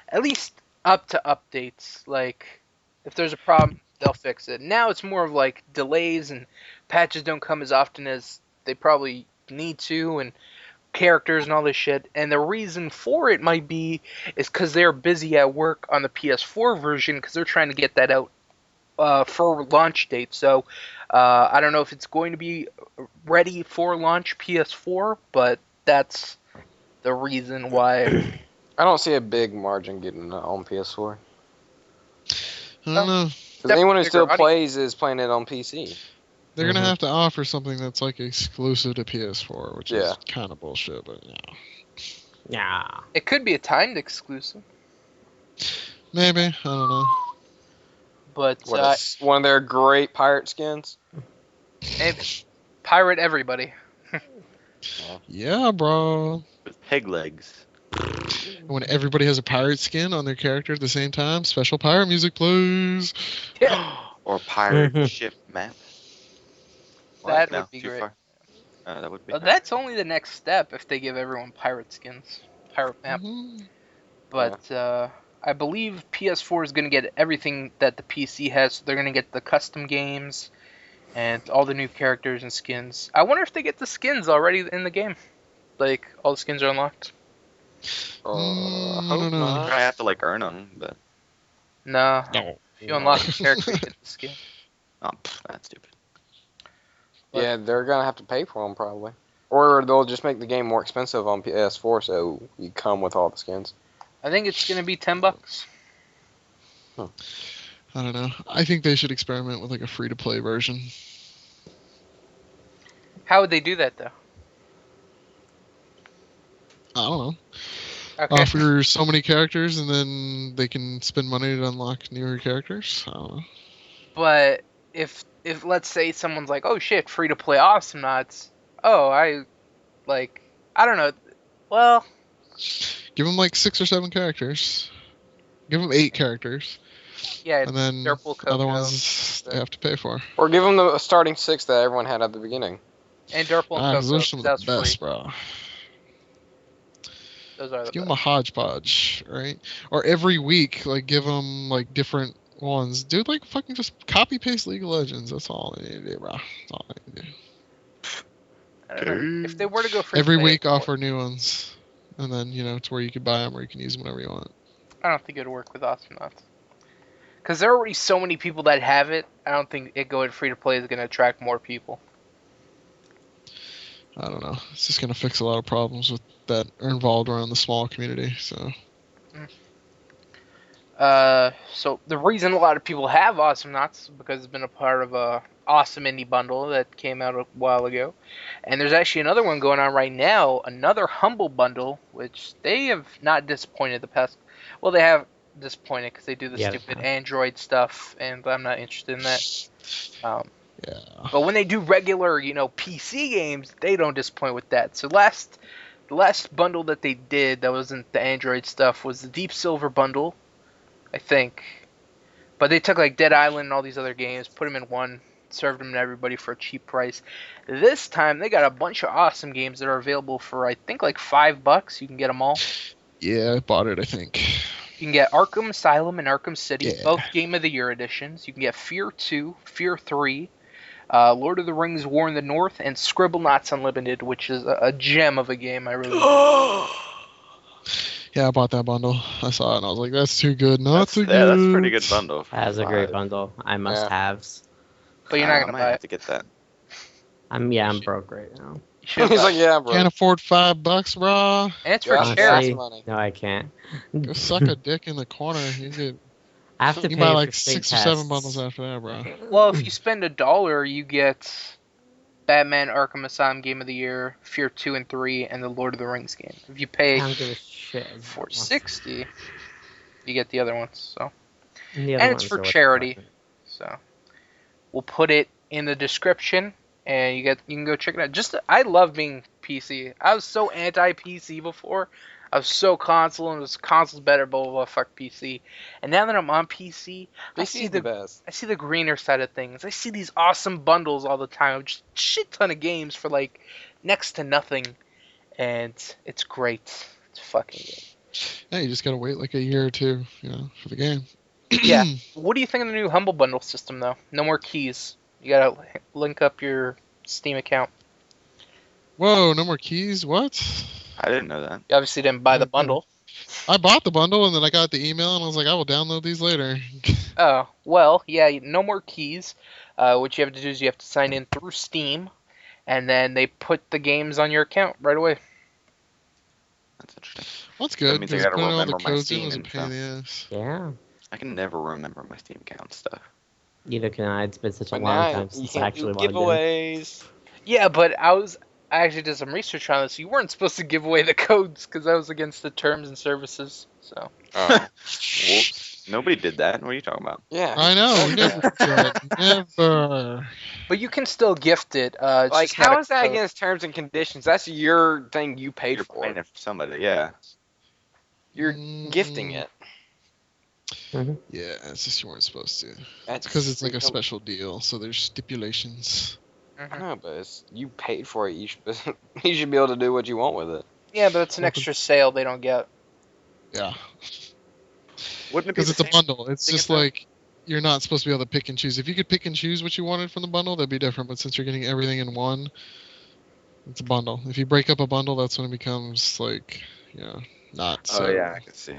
at least up to updates. Like, if there's a problem, they'll fix it. Now it's more of like delays, and patches don't come as often as they probably need to, and characters and all this shit. And the reason for it might be is because they're busy at work on the PS4 version, because they're trying to get that out for launch date. So I don't know if it's going to be ready for launch PS4, but that's the reason why. I don't see a big margin getting on PS4. I don't know. Because anyone who Definitely still bigger plays is playing it on PC. They're gonna have to offer something that's like exclusive to PS4, which Yeah. is kind of bullshit. But yeah, Yeah. It could be a timed exclusive, maybe I don't know. but What is one of their great pirate skins? maybe. Pirate everybody. Yeah, bro. With peg legs. When everybody has a pirate skin on their character at the same time, special pirate music plays. Yeah, Or pirate ship map. that No, would be too great. far. That would be. That's only the next step if they give everyone pirate skins, pirate map. Mhm. But I believe PS4 is going to get everything that the PC has. So they're going to get the custom games and all the new characters and skins. I wonder if they get the skins already in the game. Like, all the skins are unlocked. I I hope don't know. You not. probably have to like earn them, but No. No. If you unlock a character, you get the skin. that's stupid. Yeah, they're gonna have to pay for them probably, or they'll just make the game more expensive on PS4, so you come with all the skins. I think it's going to be $10. I don't know. I think they should experiment with like a free-to-play version. How would they do that, though? I don't know. Okay. Offer so many characters, and then they can spend money to unlock newer characters. I don't know. But if let's say someone's like, oh shit, free to play Awesomenauts. Oh, I don't know. Well, Give them like 6 or 7 characters. Give them 8 characters, yeah, and then Purple Coco, other ones they have to pay for. Or give them the starting 6 that everyone had at the beginning. and Purple Ah, 'cause Coco. those are some of That's the best, free. bro. Those are the Give best. them a hodgepodge, right? Or every week, like give them like different ones. Dude, like fucking just copy paste League of Legends. That's all they need to do, bro. That's all they need to do. I don't know. If they were to go free Every to play, week offer new ones, and then it's where you can buy them or you can use them whenever you want. I don't think it'd work with Awesomenauts. Because there are already so many people that have it. I don't think it going free to play is going to attract more people. I don't know. It's just gonna fix a lot of problems with that are involved around the small community. So So the reason a lot of people have Awesomenauts is because it's been a part of a awesome indie bundle that came out a while ago, and there's actually another one going on right now, another Humble bundle, which they have not disappointed the past. Well, they have disappointed because they do the Yeah, stupid Android stuff, and I'm not interested in that. Yeah. But when they do regular, PC games, they don't disappoint with that. So the last bundle that they did that wasn't the Android stuff was the Deep Silver bundle, I think. But they took like Dead Island and all these other games, put them in one, served them to everybody for a cheap price. This time they got a bunch of awesome games that are available for I think like $5. You can get them all. Yeah, I bought it, I think. You can get Arkham Asylum and Arkham City, Yeah. both Game of the Year editions. You can get Fear 2, Fear 3, Lord of the Rings War in the North, and Scribblenauts Unlimited, which is a gem of a game. I really Yeah, I bought that bundle. I saw it and I was like, that's too good. Not too good. That's a pretty good bundle. for That is a great $5. bundle. I must haves. But you're not I gonna might buy have it. to get that. I'm broke right now. You should He's buy like, it. yeah, bro. Can't afford $5, bro. And it's for Yeah, charity. that's money. No, I can't. Go suck a dick in the corner. You I have to can pay buy for like state 6 or 7 tests. bundles after that, bro. Well, if you spend $1, you get Batman Arkham Asylum Game of the Year, Fear 2 and 3, and the Lord of the Rings game. If you I pay don't give a shit. $4.60, you get the other ones. So, And, the other and it's ones for are what's charity. important. So we'll put it in the description, and you can go check it out. I love being PC. I was so anti PC before. I was so console, and console's better, blah blah blah. Fuck PC. And now that I'm on PC, I PC see is the best. I see the greener side of things. I see these awesome bundles all the time, just shit ton of games for like next to nothing, and it's great. It's fucking good. Yeah, you just gotta wait like a year or two, for the game. Yeah. What do you think of the new Humble Bundle system, though? No more keys. You gotta link up your Steam account. Whoa, no more keys? What? I didn't know that. You obviously didn't buy the bundle. I bought the bundle and then I got the email and I was like, I will download these later. Oh, well, yeah, no more keys. What you have to do is you have to sign in through Steam, and then they put the games on your account right away. That's interesting. Well, that's good means I because gotta putting all the remember my codes in Steam was a pain in the ass. Yeah. I can never remember my Steam account stuff. Neither can I. It's been such a But long now time you since can I actually do logged in. giveaways. Yeah, but I actually did some research on this. You weren't supposed to give away the codes because that was against the terms and services. So. Oh. Whoops. Nobody did that. What are you talking about? Yeah. I know, we never did. Never. But you can still gift it. It's Like, just not how a is that code. against terms and conditions? That's your thing you paid You're for. paying it for somebody, yeah. You're gifting it. Yeah, it's just you weren't supposed to. That's Because it's like a freaking- special deal, so there's stipulations. I know, but you paid for it. You should, you should be able to do what you want with it. Yeah, but it's an extra sale they don't get. Yeah. Wouldn't it be Because the it's a same bundle. It's thing just as that? like you're not supposed to be able to pick and choose. If you could pick and choose what you wanted from the bundle, that'd be different. But since you're getting everything in one, it's a bundle. If you break up a bundle, that's when it becomes like, not so. Oh yeah, I could see.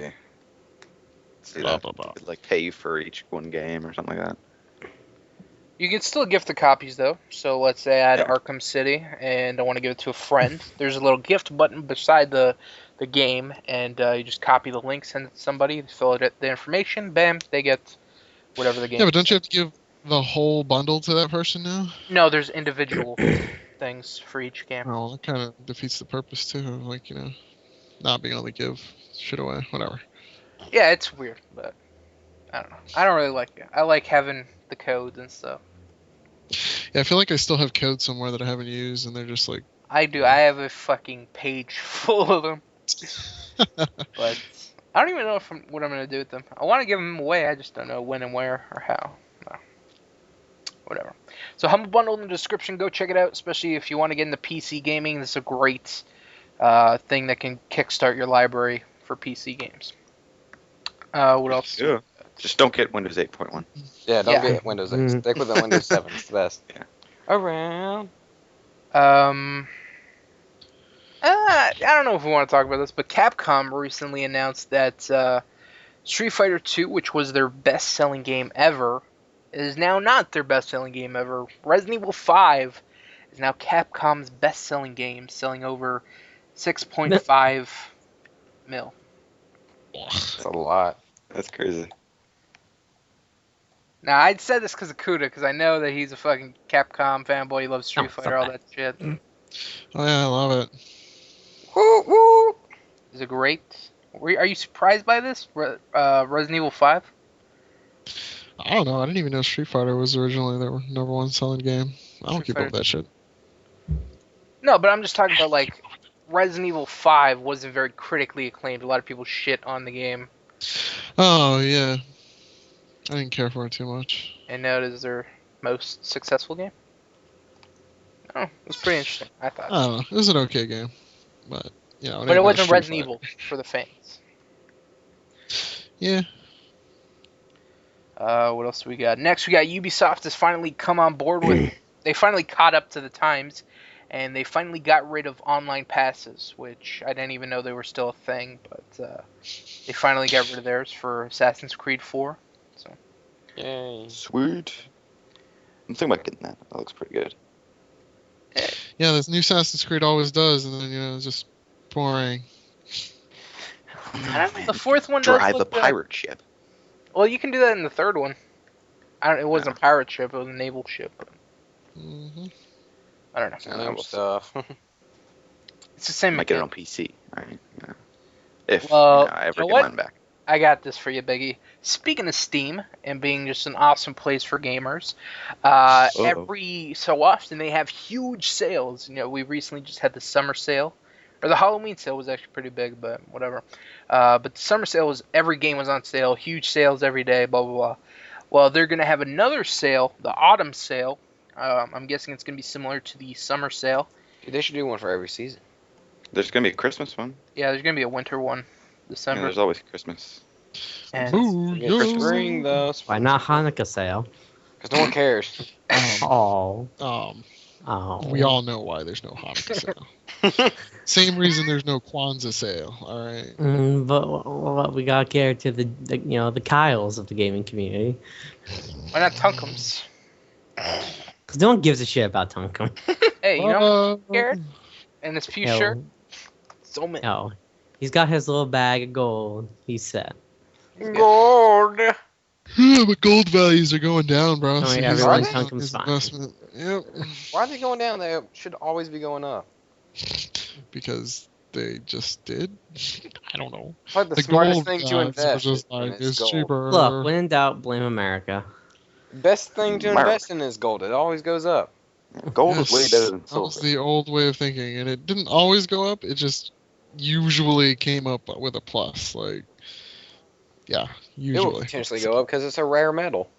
See Blah, that. blah, blah. Could, like pay you for each one game or something like that. You can still gift the copies though. So let's say I had Yeah. Arkham City and I want to give it to a friend. There's a little gift button beside the game, and you just copy the link, send it to somebody, fill it the information, bam, they get whatever the game. Yeah, but don't you have to give the whole bundle to that person now? No, there's individual things for each game. Well, that kind of defeats the purpose too. Like, not being able to give shit away. Whatever. Yeah, it's weird, but I don't know. I don't really like it. I like having the codes and stuff. Yeah, I feel like I still have codes somewhere that I haven't used, and they're just like. I do. I have a fucking page full of them. But I don't even know what I'm going to do with them. I want to give them away. I just don't know when and where or how. No. Whatever. So Humble Bundle in the description. Go check it out, especially if you want to get into PC gaming. This is a great thing that can kickstart your library for PC games. What else? Yeah. Just don't get Windows 8.1. Yeah, don't Yeah. get Windows 8. Stick with the Windows 7. It's the best. Yeah. Around. I don't know if we want to talk about this, but Capcom recently announced that Street Fighter 2, which was their best-selling game ever, is now not their best-selling game ever. Resident Evil 5 is now Capcom's best-selling game, selling over 6.5 mil. That's a lot. That's crazy. Now, I'd said this because of Kuda, because I know that he's a fucking Capcom fanboy. He loves Street Oh, fuck Fighter, all that. that shit. Oh yeah, I love it. Woo woo. Is it great? Are you surprised by this? Resident Evil 5? I don't know. I didn't even know Street Fighter was originally their number one selling game. I don't Street keep Fighter. up with that shit. No, but I'm just talking about, like, Resident Evil 5 wasn't very critically acclaimed. A lot of people shit on the game. Oh yeah, I didn't care for it too much. And now it is their most successful game. Oh, it was pretty interesting, I thought. I don't know. It was an okay game, but you know. But it ain't no wasn't Street Resident Fighter. Evil for the fans. Yeah. What else do we got? Next, we got Ubisoft has finally come on board with. They finally caught up to the times, and they finally got rid of online passes, which I didn't even know they were still a thing. But they finally got rid of theirs for Assassin's Creed 4. So Yay. Sweet. I'm thinking about getting that. That looks pretty good. Yeah, this new Assassin's Creed always does, and then it's just boring. the fourth one does Drive a look good. pirate ship. Well, you can do that in the third one. It wasn't a pirate ship; it was a naval ship. But hmm I don't know. Same stuff. It's the same. Might get it on mechanic. PC, right? Yeah. If Well, I ever you know get what? mine back. I got this for you, Biggie. Speaking of Steam and being just an awesome place for gamers, every so often they have huge sales. You know, we recently just had the summer sale, or the Halloween sale was actually pretty big, but whatever. But the summer sale was every game was on sale, huge sales every day, blah blah blah. Well, they're gonna have another sale, the autumn sale. I'm guessing it's gonna be similar to the summer sale. Dude, they should do one for every season. There's gonna be a Christmas one. Yeah, there's gonna be a winter one, Yeah, December. there's always Christmas. And Ooh, Yeah, for yeah. spring though. Why not Hanukkah sale? Because no one cares. Oh. Um, we all know why there's no Hanukkah sale. Same reason there's no Kwanzaa sale. All right. But what we gotta care to the the Kyles of the gaming community. why not Tunkums? Because no one gives a shit about Tunkum. Hey, you know, Uh, scared? And this few shirt, so many. No. He's got his little bag of gold. He's set. Gold. Yeah, but gold values are going down, bro. Oh, So yeah, he's everyone not Tunkum's on his fine. investment. Yep. Why are they going down? They should always be going up. Because they just did. I don't know. It's like the The smartest gold thing to gods were invest just in like, is it's gold. cheaper. Look, when in doubt, blame America. Best thing to America. invest in is gold. It always goes up. Gold is way Yes, better than that was silver. the old way of thinking, and it didn't always go up. It just usually came up with a plus. Like, yeah, It will usually. potentially go up because it's a rare metal.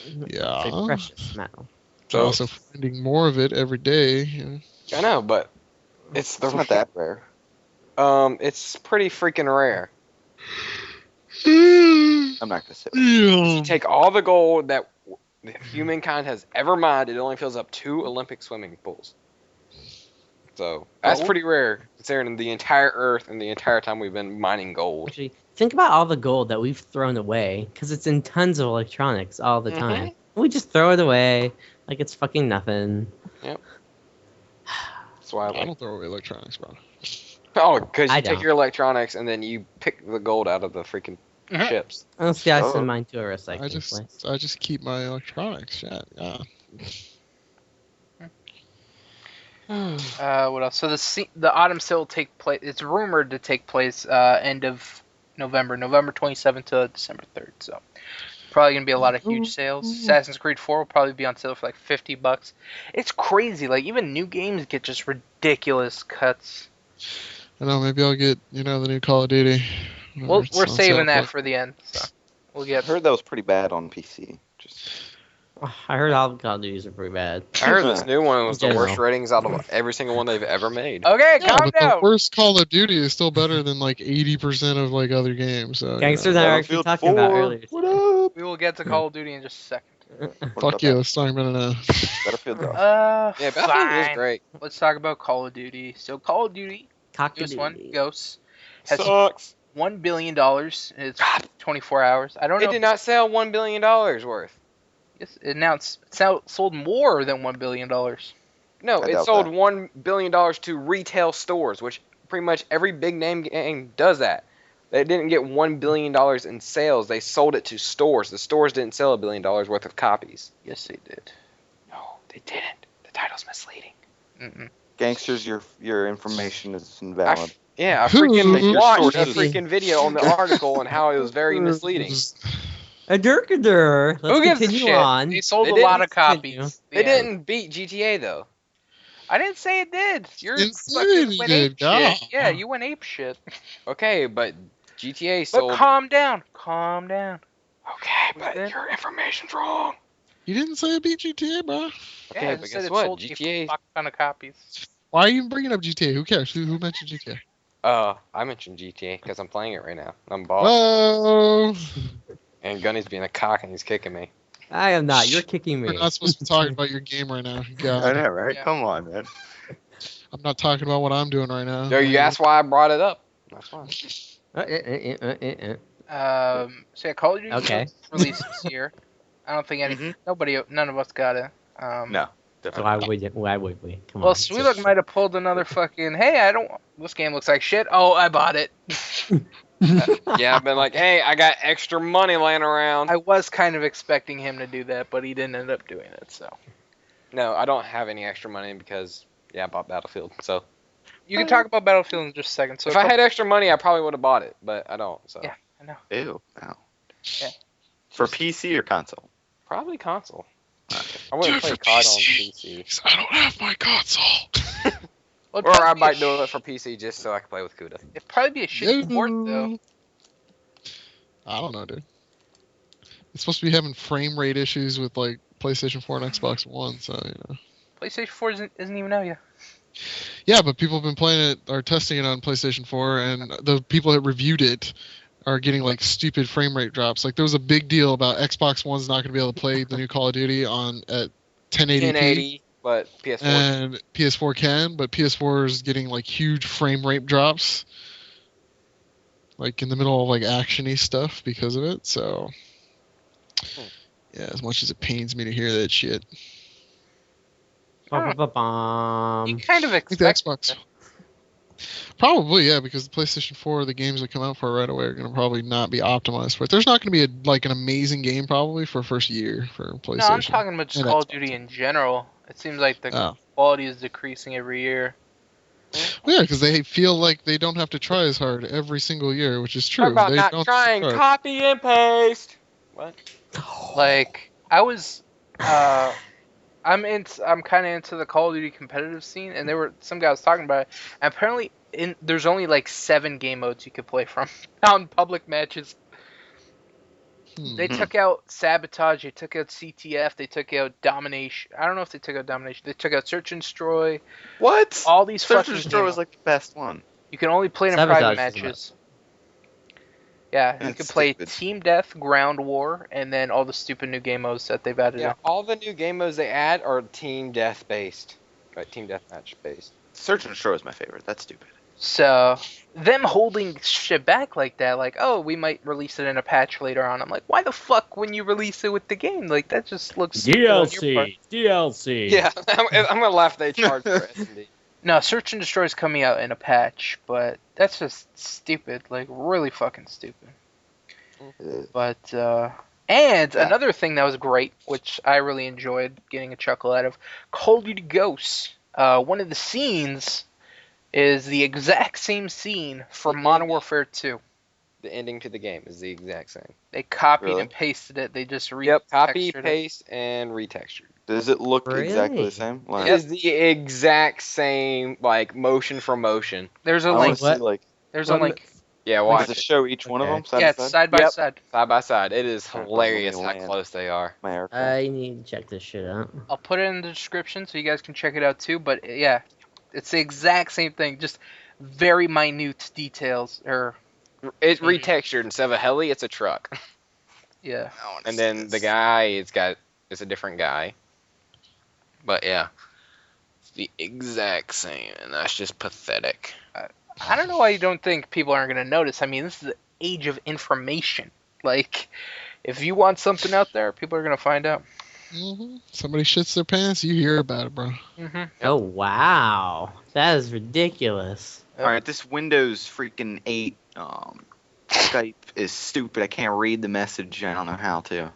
Yeah. It's a precious metal. They're also finding more of it every day. Yeah. I know, but it's the It's not that rare. it's pretty freaking rare. I'm not gonna say. Yeah. You take all the gold that humankind has ever mined, it only fills up 2 Olympic swimming pools. So that's Gold? pretty rare considering the entire Earth and the entire time we've been mining gold. Actually, think about all the gold that we've thrown away, because it's in tons of electronics all the time. We just throw it away like it's fucking nothing. That's why I I like. don't throw away electronics, bro. Oh, because I you take don't. your electronics and then you pick the gold out of the freaking Mhm. chips. Honestly, I Oh. send mine to a recycling place. I just keep my electronics. Shit. Yeah. What else? So the autumn sale will take place. It's rumored to take place end of November 27th to December 3rd. So probably gonna be a lot of huge sales. Assassin's Creed 4 will probably be on sale for like $50. It's crazy. Like even new games get just ridiculous cuts. I know. Maybe I'll get the new Call of Duty. Well, It's we're on saving sale that for- for the end. So we'll I get. heard that was pretty bad on PC. Just I heard all the Call of Duties are pretty bad. I heard this new one was the General. worst ratings out of every single one they've ever made. Okay, Yeah, calm but the down. worst Call of Duty is still better than like 80% of like other games. So, Gangsters and I were actually Battlefield talking about 4, earlier. What up? We will get to Call of Duty in just a second. What Fuck about you. Let's talk about it now. Battlefield though. Yeah, Battlefield is Fine. great. Let's talk about Call of Duty. So Call of Duty, this one, Cock-a-doodle. Ghosts, has Sucks. $1 billion in its 24 hours. I don't It know. did not sell $1 billion worth. It announced sold more than $1 billion. No, I it doubt sold that. $1 billion to retail stores, which pretty much every big name game does that. They didn't get $1 billion in sales. They sold it to stores. The stores didn't sell $1 billion worth of copies. Yes, they did. No, they didn't. The title's misleading. Gangsters, your information is invalid. I Who- freaking watched a sources. freaking video on the article and how it was very misleading. A durkadur. Let's Who gives a continue shit? on. They sold They a lot didn't of copies. They Yeah. didn't beat GTA though. I didn't say it did. You're Didn't say fucking it went did, ape God. shit. Yeah, you went ape shit. Okay, but GTA But sold. calm down. Calm down. Okay, but your information's wrong. You didn't say it beat GTA, bro. Yeah, Okay, I but just guess said it what? sold GTA a fuck ton of copies. Why are you even bringing up GTA? Who cares? Who mentioned GTA? I mentioned GTA because I'm playing it right now. I'm boss. Whoa! And Gunny's being a cock and he's kicking me. I am not. You're kicking We're me. not supposed to be talking about your game right now. I God, know, right? Yeah. Come on, man. I'm not talking about what I'm doing right now. Yo, you asked why I brought it up. That's fine. So yeah, Call of Duty Okay. was released this year. I don't think none of us got it. No. So why would we? Come Well, on. Sweetlook might have pulled another fucking, hey, this game looks like shit. Oh, I bought it. Yeah, I've been like, hey, I got extra money laying around. I was kind of expecting him to do that, but he didn't end up doing it, so. No, I don't have any extra money because, I bought Battlefield. So You can talk about Battlefield in just a second. So if I had extra money, I probably would have bought it, but I don't. So Yeah. I know. Ew. No. Yeah. For PC or console? probably console. Okay. I wouldn't play for COD on PC. PC. I don't have my console. Well, Or I might do it for PC just so I can play with Kuda. It'd probably be a shitty port, though. I don't know, dude. It's supposed to be having frame rate issues with like PlayStation 4 and Xbox One, so you know. PlayStation 4 isn't even out yet. Yeah, but people have been playing it or testing it on PlayStation 4, and the people that reviewed it are getting like stupid frame rate drops. Like there was a big deal about Xbox One's not going to be able to play the new Call of Duty at 1080p. 1080, but PS4. And PS4 can, but PS4 is getting like huge frame rate drops, like in the middle of like actiony stuff because of it. So, yeah, as much as it pains me to hear that shit, Ba-ba-ba-bum. You kind of I think the expect Xbox. Probably, yeah, because the PlayStation 4, the games that come out for it right away are going to probably not be optimized for it. There's not going to be an amazing game probably for first year for PlayStation. No, I'm talking about just and Call of Xbox. Duty in general. It seems like the Oh. quality is decreasing every year. Well, yeah, because they feel like they don't have to try as hard every single year, which is true. Talk about They not don't trying, try. copy and paste. What? Like I was, I'm kind of into the Call of Duty competitive scene, and some guy was talking about it. And apparently, there's only like 7 game modes you could play from on public matches. They took out Sabotage, they took out CTF, they took out Domination. I don't know if they took out Domination. They took out Search and Destroy. What? All these Search fucking and Destroy game was like the best one. You can only play it in Sabotage private is matches. Yeah, you That's can play stupid. Team Death, Ground War, and then all the stupid new game modes that they've added Yeah, in. all the new game modes they add are team death based. Right, team deathmatch based. Search and Destroy is my favorite. That's stupid. So, them holding shit back like that, like, oh, we might release it in a patch later on. I'm like, why the fuck when you release it with the game? Like, that just looks stupid on your part. DLC. Yeah, I'm gonna laugh they charge for S&D. No, Search and Destroy is coming out in a patch, but that's just stupid. Like, really fucking stupid. But, and another thing that was great, which I really enjoyed getting a chuckle out of, Call of Duty Ghosts. One of the scenes is the exact same scene from Modern Warfare 2. The ending to the game is the exact same. They copied Really? and pasted it. They just Copy, retextured it. paste, and retextured. Does it look exactly Really? the same? Like, It is the exact same, like, motion for motion. There's a I want link. to see like. There's a link. Yeah, Does watch it it. show each one of Okay. them side Yeah, by it's side? side by Yep. side. Side by side. It is Alright, hilarious let me how land. close they are. My airplane. I need to check this shit out. I'll put it in the description so you guys can check it out too. But yeah, it's the exact same thing, just very minute details. It's retextured. Instead of a heli, it's a truck. Yeah. I wanna And see then this. the guy, it's a different guy. But yeah, it's the exact same, and that's just pathetic. I don't know why you don't think people aren't going to notice. I mean, this is the age of information. Like, if you want something out there, people are going to find out. Somebody shits their pants, you hear about it, bro. Mm-hmm. Oh wow, that is ridiculous. All right, this Windows freaking 8 Skype is stupid. I can't read the message. I don't know how to.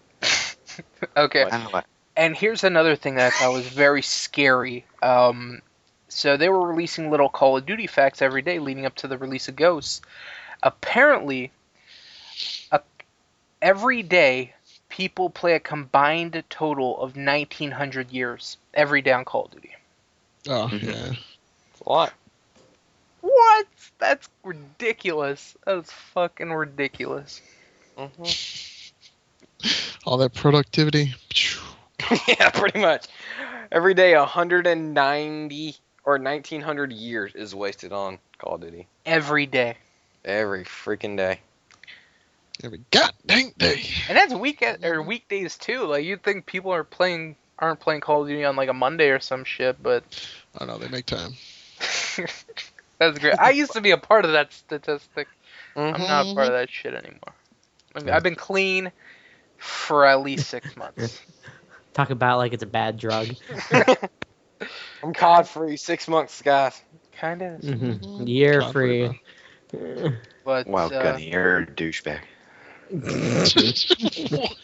Okay. I don't know what. And here's another thing that I thought was very scary. So they were releasing little Call of Duty facts every day leading up to the release of Ghosts. Apparently, every day, people play a combined total of 1,900 years every day on Call of Duty. Oh, Mhm. yeah. A lot. What? That's ridiculous. That's fucking ridiculous. All that productivity. Yeah, pretty much. Every day, 190 or 1,900 years is wasted on Call of Duty. Every day. Every freaking day. Every goddamn day. And that's weekdays too. Like you'd think people aren't playing Call of Duty on like a Monday or some shit, but I know, they make time. that's great. I used to be a part of that statistic. Mhm. I'm not a part of that shit anymore. I've been clean for at least 6 months. Talk about like it's a bad drug. I'm COD free 6 months, guys. Kind of. Mhm. Year Can't free. But Wow, Gunny, you're a douchebag. What?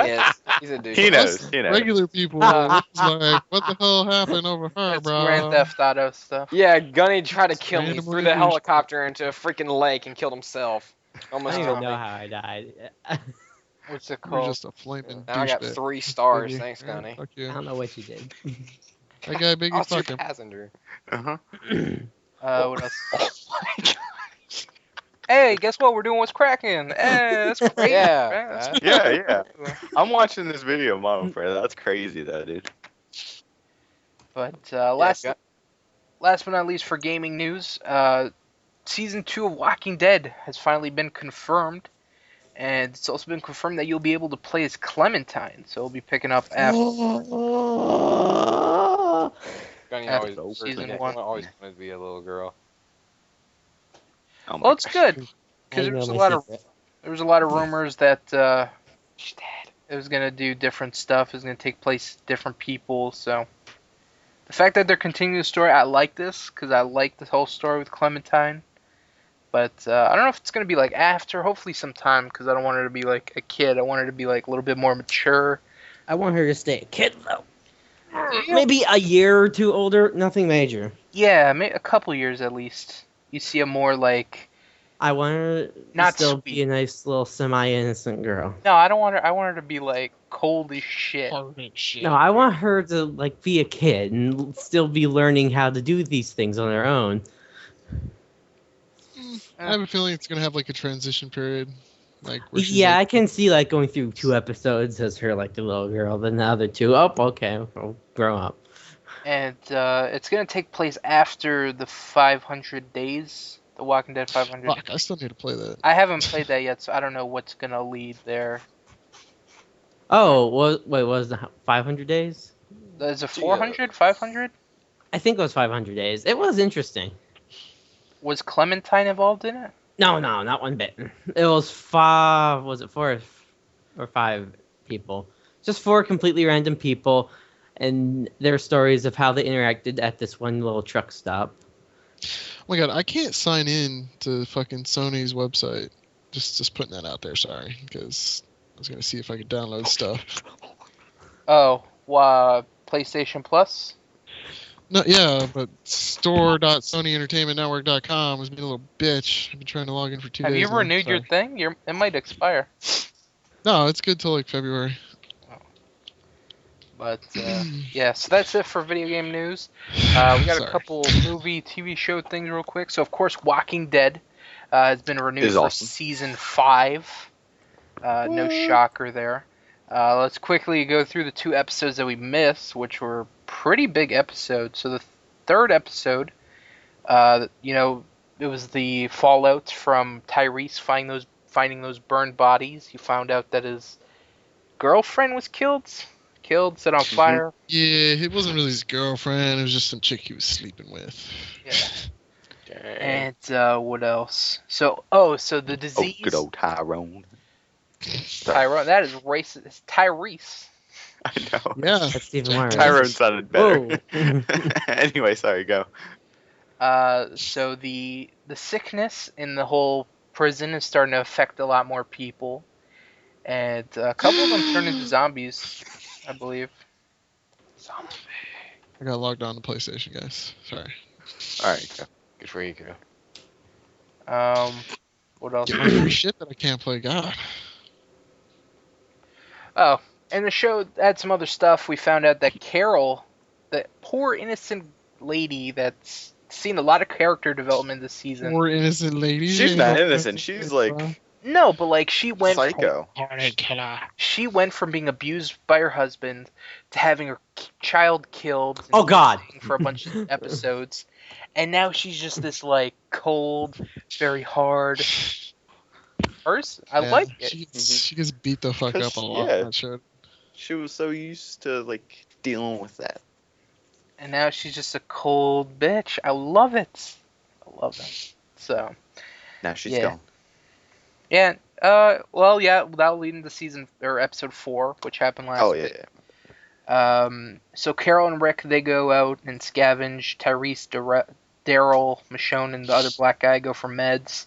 Yes, he's a dude. He knows. Us He knows. regular people, it's like, what the hell happened over her, it's bro? Grand Theft Auto stuff. Yeah, Gunny tried to kill me, Randomly threw the douche- helicopter into a freaking lake and killed himself. I Almost don't killed even know me. how I died. What's it You're called? just a flaming Now I got douchebag. 3 stars, Biggie. thanks, Yeah, Gunny. fuck I you. don't know what you did. That guy, Biggie, I'll your fuck him. passenger. Uh-huh. What else? Hey, guess what? We're doing what's cracking. Hey, that's great. Yeah, Right? That's Yeah. I'm watching this video, Mama Fred. That's crazy, though, dude. But Yeah, last but not least for gaming news, season 2 of Walking Dead has finally been confirmed, and it's also been confirmed that you'll be able to play as Clementine. So we'll be picking up after Gunny After always, season yeah, one. he always wanted to be a little girl. Oh my Well, it's gosh. good I because know there was a my lot of secret. rumors that it was gonna do different stuff. It was gonna take place with different people. So the fact that they're continuing the story, I like this because I like the whole story with Clementine. But I don't know if it's gonna be like after. Hopefully sometime because I don't want her to be like a kid. I want her to be like a little bit more mature. I want her to stay a kid though. Yeah. Maybe a year or two older. Nothing major. Yeah, a couple years at least. You see a more like. I want her to Not still sweet. be a nice little semi-innocent girl. No, I don't want her. I want her to be like cold as shit. Hard as shit. No, I want her to like be a kid and still be learning how to do these things on her own. I have a feeling it's gonna have like a transition period, like where she's Yeah, I like, can see like going through 2 episodes as her like the little girl, then the other 2, oh, okay, I'll grow up. And it's gonna take place after the 500 days, the Walking Dead 500. fuck, I still need to play that. I haven't played that yet, so I don't know what's gonna lead there. Oh, wait, was it 500 days? Is it 400, 500? I think it was 500 days. It was interesting. Was Clementine involved in it? No, not one bit. It was 5. Was it 4 or 5 people? Just 4 completely random people, and their stories of how they interacted at this one little truck stop. Oh my god, I can't sign in to fucking Sony's website. Just putting that out there, sorry, because I was gonna see if I could download stuff. Oh, PlayStation Plus? No, yeah, but store.sonyentertainmentnetwork.com was being a little bitch. I've been trying to log in for 2 Have days. you now, renewed your sorry. thing? It might expire. No, it's good till like February. But yeah, so that's it for video game news. We got a Sorry. couple movie, TV show things real quick. So of course, Walking Dead has been renewed Is for awesome. season 5. No shocker there. Let's quickly go through the 2 episodes that we missed, which were pretty big episodes. So the 3rd episode, it was the fallout from Tyrese finding those burned bodies. He found out that his girlfriend was killed, set on fire. Yeah, it wasn't really his girlfriend. It was just some chick he was sleeping with. Yeah. Dang. And what else? So the disease. Oh, good old Tyrone. Tyrone. That is racist. It's Tyrese. I know. Yeah. That's even worse. Tyrone sounded better. Whoa. Anyway, sorry, go. So the sickness in the whole prison is starting to affect a lot more people, and a couple of them turn into zombies, I believe. I got logged on to PlayStation, guys. Sorry. All right, good for you, girl. What else? Shit that I can't play. God. Oh, and the show had some other stuff. We found out that Carol, that poor innocent lady that's seen a lot of character development this season. Poor innocent lady. She's not innocent. She's like No, but like she went psycho. She went from being abused by her husband to having her child killed. And Oh, God. For a bunch of episodes, and now she's just this like cold, very hard person. I like it. She gets beat the fuck up a lot. Yeah. That shit. She was so used to like dealing with that. And now she's just a cold bitch. I love it. I love it. So. Now she's gone. Yeah. That'll lead into season or episode 4, which happened last week. Yeah. So Carol and Rick, they go out and scavenge. Tyrese, Daryl, Michonne, and the other black guy go for meds.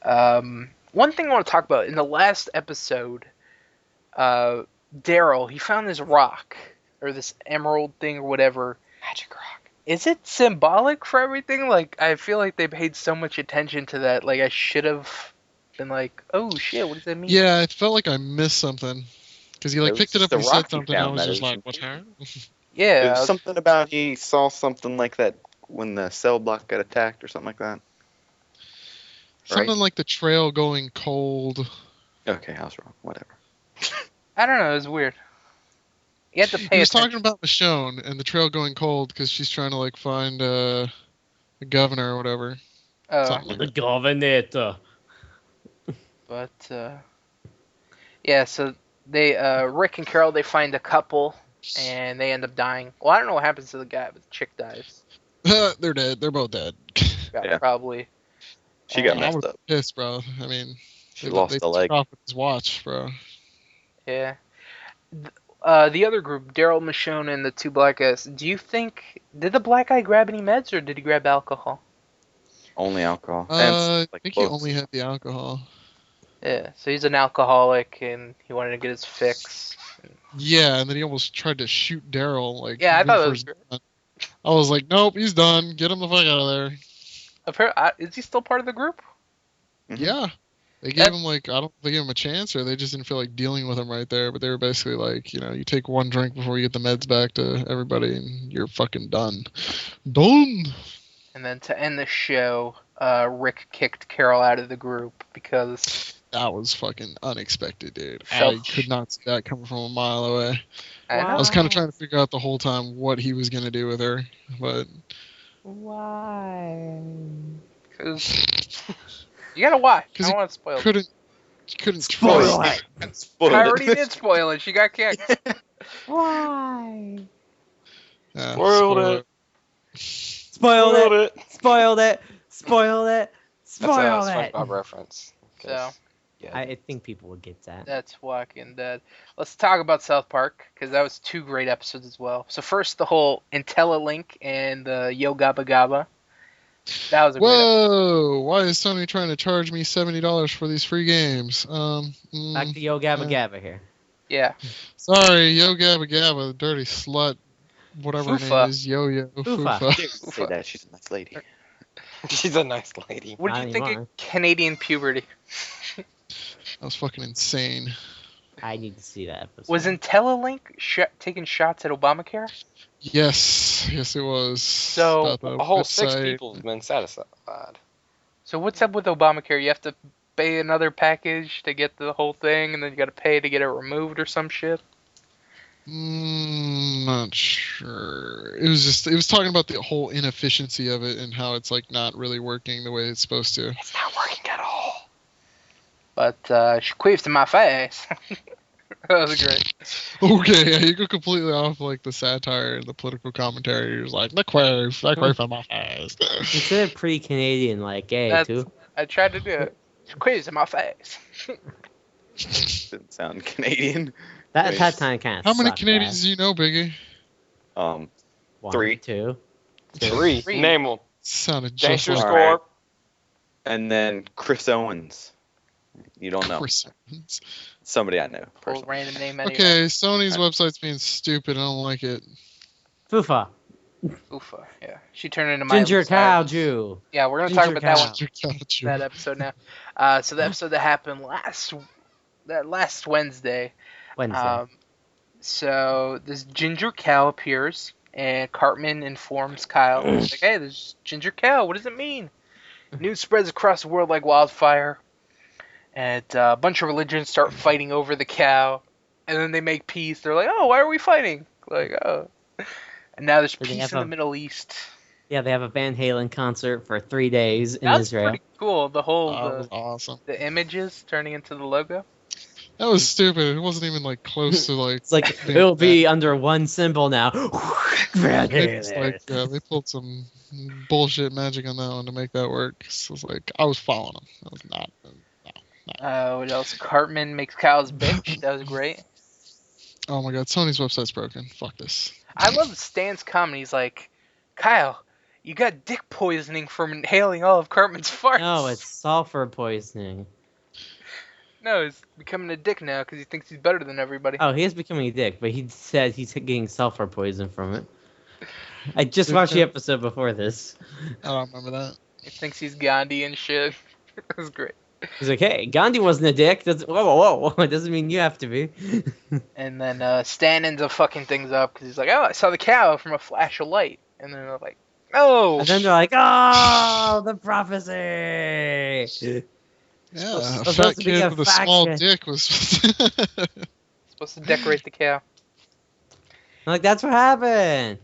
One thing I want to talk about, in the last episode, Daryl, he found this rock, or this emerald thing, or whatever. Magic rock. Is it symbolic for everything? Like, I feel like they paid so much attention to that. Like, I should have been like, oh shit, what does that mean? Yeah, it felt like I missed something. Because he picked it up and said something, and I was just like, what's her? Yeah. It was something about he saw something like that when the cell block got attacked or something like that. Something like the trail going cold. Okay, I was wrong. Whatever. I don't know, it was weird. You have to pay He was attention. talking about Michonne and the trail going cold because she's trying to find the governor or whatever. Something like The that. governor. But, yeah, so they, Rick and Carol, they find a couple, and they end up dying. Well, I don't know what happens to the guy, but the chick dies. They're dead. They're both dead. Yeah. Probably. She got I messed was up. pissed, bro. I mean, She lost a leg. took off with his watch, bro. Yeah. The other group, Daryl, Michonne, and the 2 black guys, do you think, did the black guy grab any meds, or did he grab alcohol? Only alcohol. I think he only had the alcohol. Yeah, so he's an alcoholic, and he wanted to get his fix. Yeah, and then he almost tried to shoot Daryl. Yeah, I even thought it for was his great. gun. I was like, nope, he's done. Get him the fuck out of there. Is he still part of the group? Mhm. Yeah. They gave him I don't think they gave him a chance, or they just didn't feel like dealing with him right there. But they were basically like, you take one drink before you get the meds back to everybody, and you're fucking done. Done. And then to end the show, Rick kicked Carol out of the group because That was fucking unexpected, dude. So- I could not see that coming from a mile away. I I know. was kind of trying to figure out the whole time what he was gonna do with her, but Why? 'Cause you gotta watch. I 'Cause don't want to spoil it. couldn't Spoil trust- it. Spoiled I it. already did spoil it. She got kicked. Why? Yeah, Spoiled spoil it. Spoiled it. Spoiled it. Spoiled it. Spoiled That's a it. SpongeBob reference. 'Cause, So yeah. I think people would get that. that's Walking Dead. Let's talk about South Park, because that was 2 great episodes as well. So first, the whole IntelliLink and the Yo Gabba Gabba. That was a great episode. Whoa! Why is Sony trying to charge me $70 for these free games? Back to Yo Gabba Gabba here. Yeah. Sorry, Yo Gabba Gabba, dirty slut, whatever her Fufa. name is, Yo Yo Fufa. Fufa. Dare say that. She's a nice lady. She's a nice lady. What do Not you think anymore. of Canadian puberty? That was fucking insane. I need to see that episode. Was IntelliLink taking shots at Obamacare? Yes, it was. So, About the A whole 6 website. people have been satisfied. So what's up with Obamacare? You have to pay another package to get the whole thing, and then you got to pay to get it removed or some shit. Not sure. It was talking about the whole inefficiency of it and how it's not really working the way it's supposed to. It's not working at all. But she queefed in my face. That was great. Okay, yeah, you go completely off the satire and the political commentary. You're just like, the quaif on my face. Consider pretty Canadian, gay That's- too. I tried to do it. She queefs in my face. Didn't sound Canadian. That time kind of. How many Canadians do you know, Biggie? 3. 2. 3. Three. Name them. Sounded just Gangster like All right. Score. And then Chris Owens. You don't know. Chris Evans. Somebody I know. Old Personally. random name anyway. Okay, Sony's website's being stupid. I don't like it. Fufa. Oofa, yeah. She turned into my Ginger Cow Jew. Yeah, we're gonna talk Ginger about cow. that episode now. So the episode that happened last Wednesday. Wednesday. So this ginger cow appears, and Cartman informs Kyle, he's like, "Hey, there's ginger cow. What does it mean?" News spreads across the world like wildfire, and a bunch of religions start fighting over the cow, and then they make peace. They're like, "Oh, why are we fighting?" Like, oh, and now there's They peace have in the a- Middle East. Yeah, they have a Van Halen concert for 3 days in That's Israel. pretty cool. The whole That was awesome. the images turning into the logo. That was stupid. It wasn't even like close to like. It's like being it'll bad. be under one symbol now. Van It's Halen. like they pulled some bullshit magic on that one to make that work. So it's like I was following them. I was not. What else? Cartman makes Kyle's bitch. That was great. Oh my god, Sony's website's broken. Fuck this. I love Stan's comment. He's like, Kyle, you got dick poisoning from inhaling all of Cartman's farts. No, it's sulfur poisoning. No, he's becoming a dick now because he thinks he's better than everybody. Oh, he is becoming a dick, but he said he's getting sulfur poison from it. I just watched the episode before this. I don't remember that. He thinks he's Gandhi and shit. That was great. He's like, hey, Gandhi wasn't a dick. Whoa. It doesn't mean you have to be. And then Stan ends up fucking things up because he's like, oh, I saw the cow from a flash of light. And then they're like, no. And then they're like, oh, the prophecy. Yeah, a supposed fat to be kid a with a fat small kid. dick was. Supposed to decorate the cow. I'm like, that's what happened.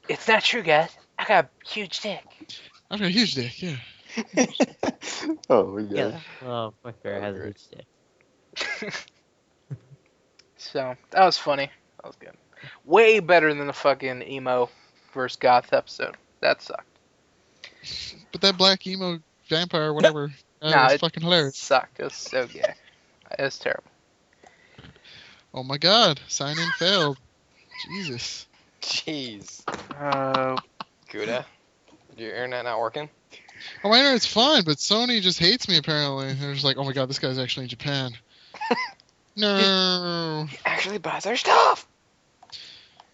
It's not true, guys. I got a huge dick. I've got a huge dick. Yeah. Oh my god. Yeah. Well, fucker has a huge dick. So, that was funny. That was good. Way better than the fucking emo versus goth episode. That sucked. But that black emo vampire, whatever, Nah, was it fucking hilarious. Sucked. It was so gay. It was terrible. Oh my god, sign in failed. Jesus. Jeez. Uh, Kuda, your internet not working? Oh, my internet's fine, but Sony just hates me apparently. They're just like, oh my god, this guy's actually in Japan. No. He actually buys our stuff.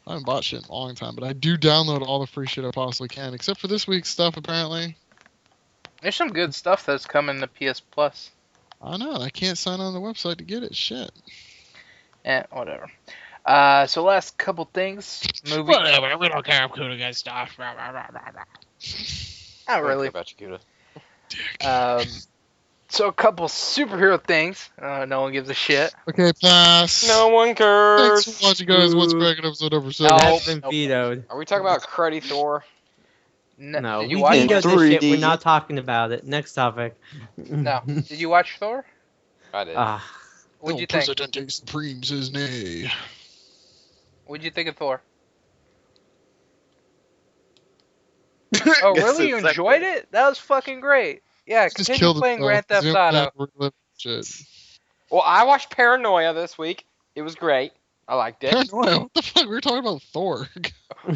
I haven't bought shit in a long time, but I do download all the free shit I possibly can, except for this week's stuff apparently. there's some good stuff that's coming to PS Plus. I know, I can't sign on the website to get it. Shit. Whatever. So last couple things. Movie. Whatever, we don't care if Kuda gets stuff. Not I don't really. care about you, Kuda. Dick. So a couple superhero things. No one gives a shit. Okay, pass. No one cares. Thanks for watching, guys. What's Crackin' episode number 7? No. That's been Nope. vetoed. Are we talking about cruddy Thor? No, Did we you watch? vetoed this shit. 3D. We're not talking about it. Next topic. No. Did you watch Thor? I did. Ah, What'd you think? Presidente Supreme says nay. What'd you think of Thor? Oh, Guess really? You it's like enjoyed that. it? That was fucking great. Yeah, Just continue killed playing Grand itself. Theft You don't Auto. have to relive shit. Well, I watched Paranoia this week. It was great. I liked it. Paranoia? What the fuck? We were talking about Thor.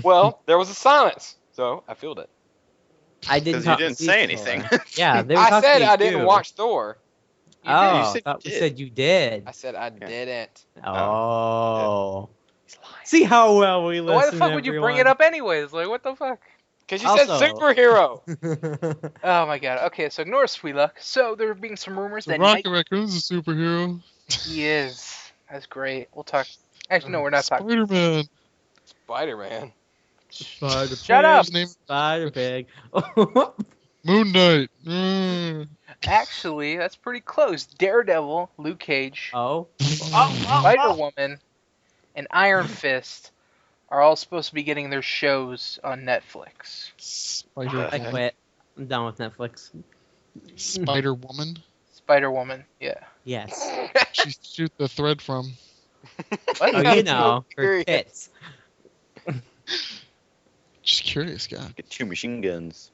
Well, there was a silence, so I feel it. I didn't. 'Cause you talk didn't to say Thor. anything. Yeah, they were I talking said to I didn't you. watch Thor. You did. Oh, You I said thought you we did. said you did. I said I didn't. Oh. He's lying. See how well we So listen. why the fuck would you bring it up anyways? Like, what the fuck? Because you said Also- superhero. Oh my god. Okay, so ignore Sweet Luck. So there are being some rumors The that Rocket Raccoon's a superhero. he is. That's great. We'll talk. Actually, no, we're not talking. Spider-Man. Spider-Man. Spider Shut up. His name Spider Pig. Moon Knight. Mm. Actually, that's pretty close. Daredevil, Luke Cage, Oh. Spider Woman, and Iron Fist are all supposed to be getting their shows on Netflix. I Spider-Man. quit. I'm done with Netflix. Spider-Woman. Spider Woman, yeah. Yes. She shoot the thread from. What? Oh, I'm you so know, her curious. tits. Just curious, guy. Get 2 machine guns.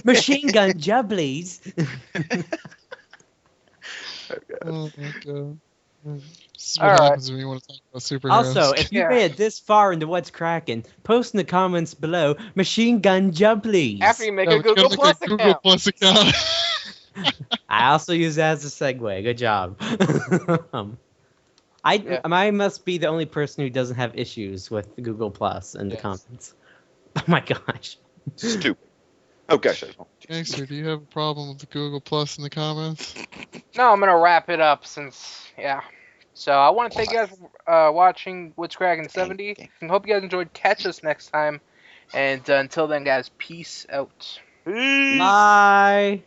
Machine gun jubblies. Oh my god. This is what Alright. happens when you want to talk about superheroes. Also, if you Yeah. made it this far into What's Crackin', post in the comments below, machine gun jump, please. After you make Yeah, a but you Google gotta Plus make a Google account. Plus account. I also use that as a segue. Good job. Yeah. I must be the only person who doesn't have issues with Google Plus in the Yes. comments. Oh my gosh. Stupid. Oh gosh, I don't. Gangster, do you have a problem with the Google Plus in the comments? No, I'm gonna wrap it up since So I want to thank you guys for watching What's Crackin' 70. And hope you guys enjoyed. Catch us next time. And until then, guys, peace out. Bye.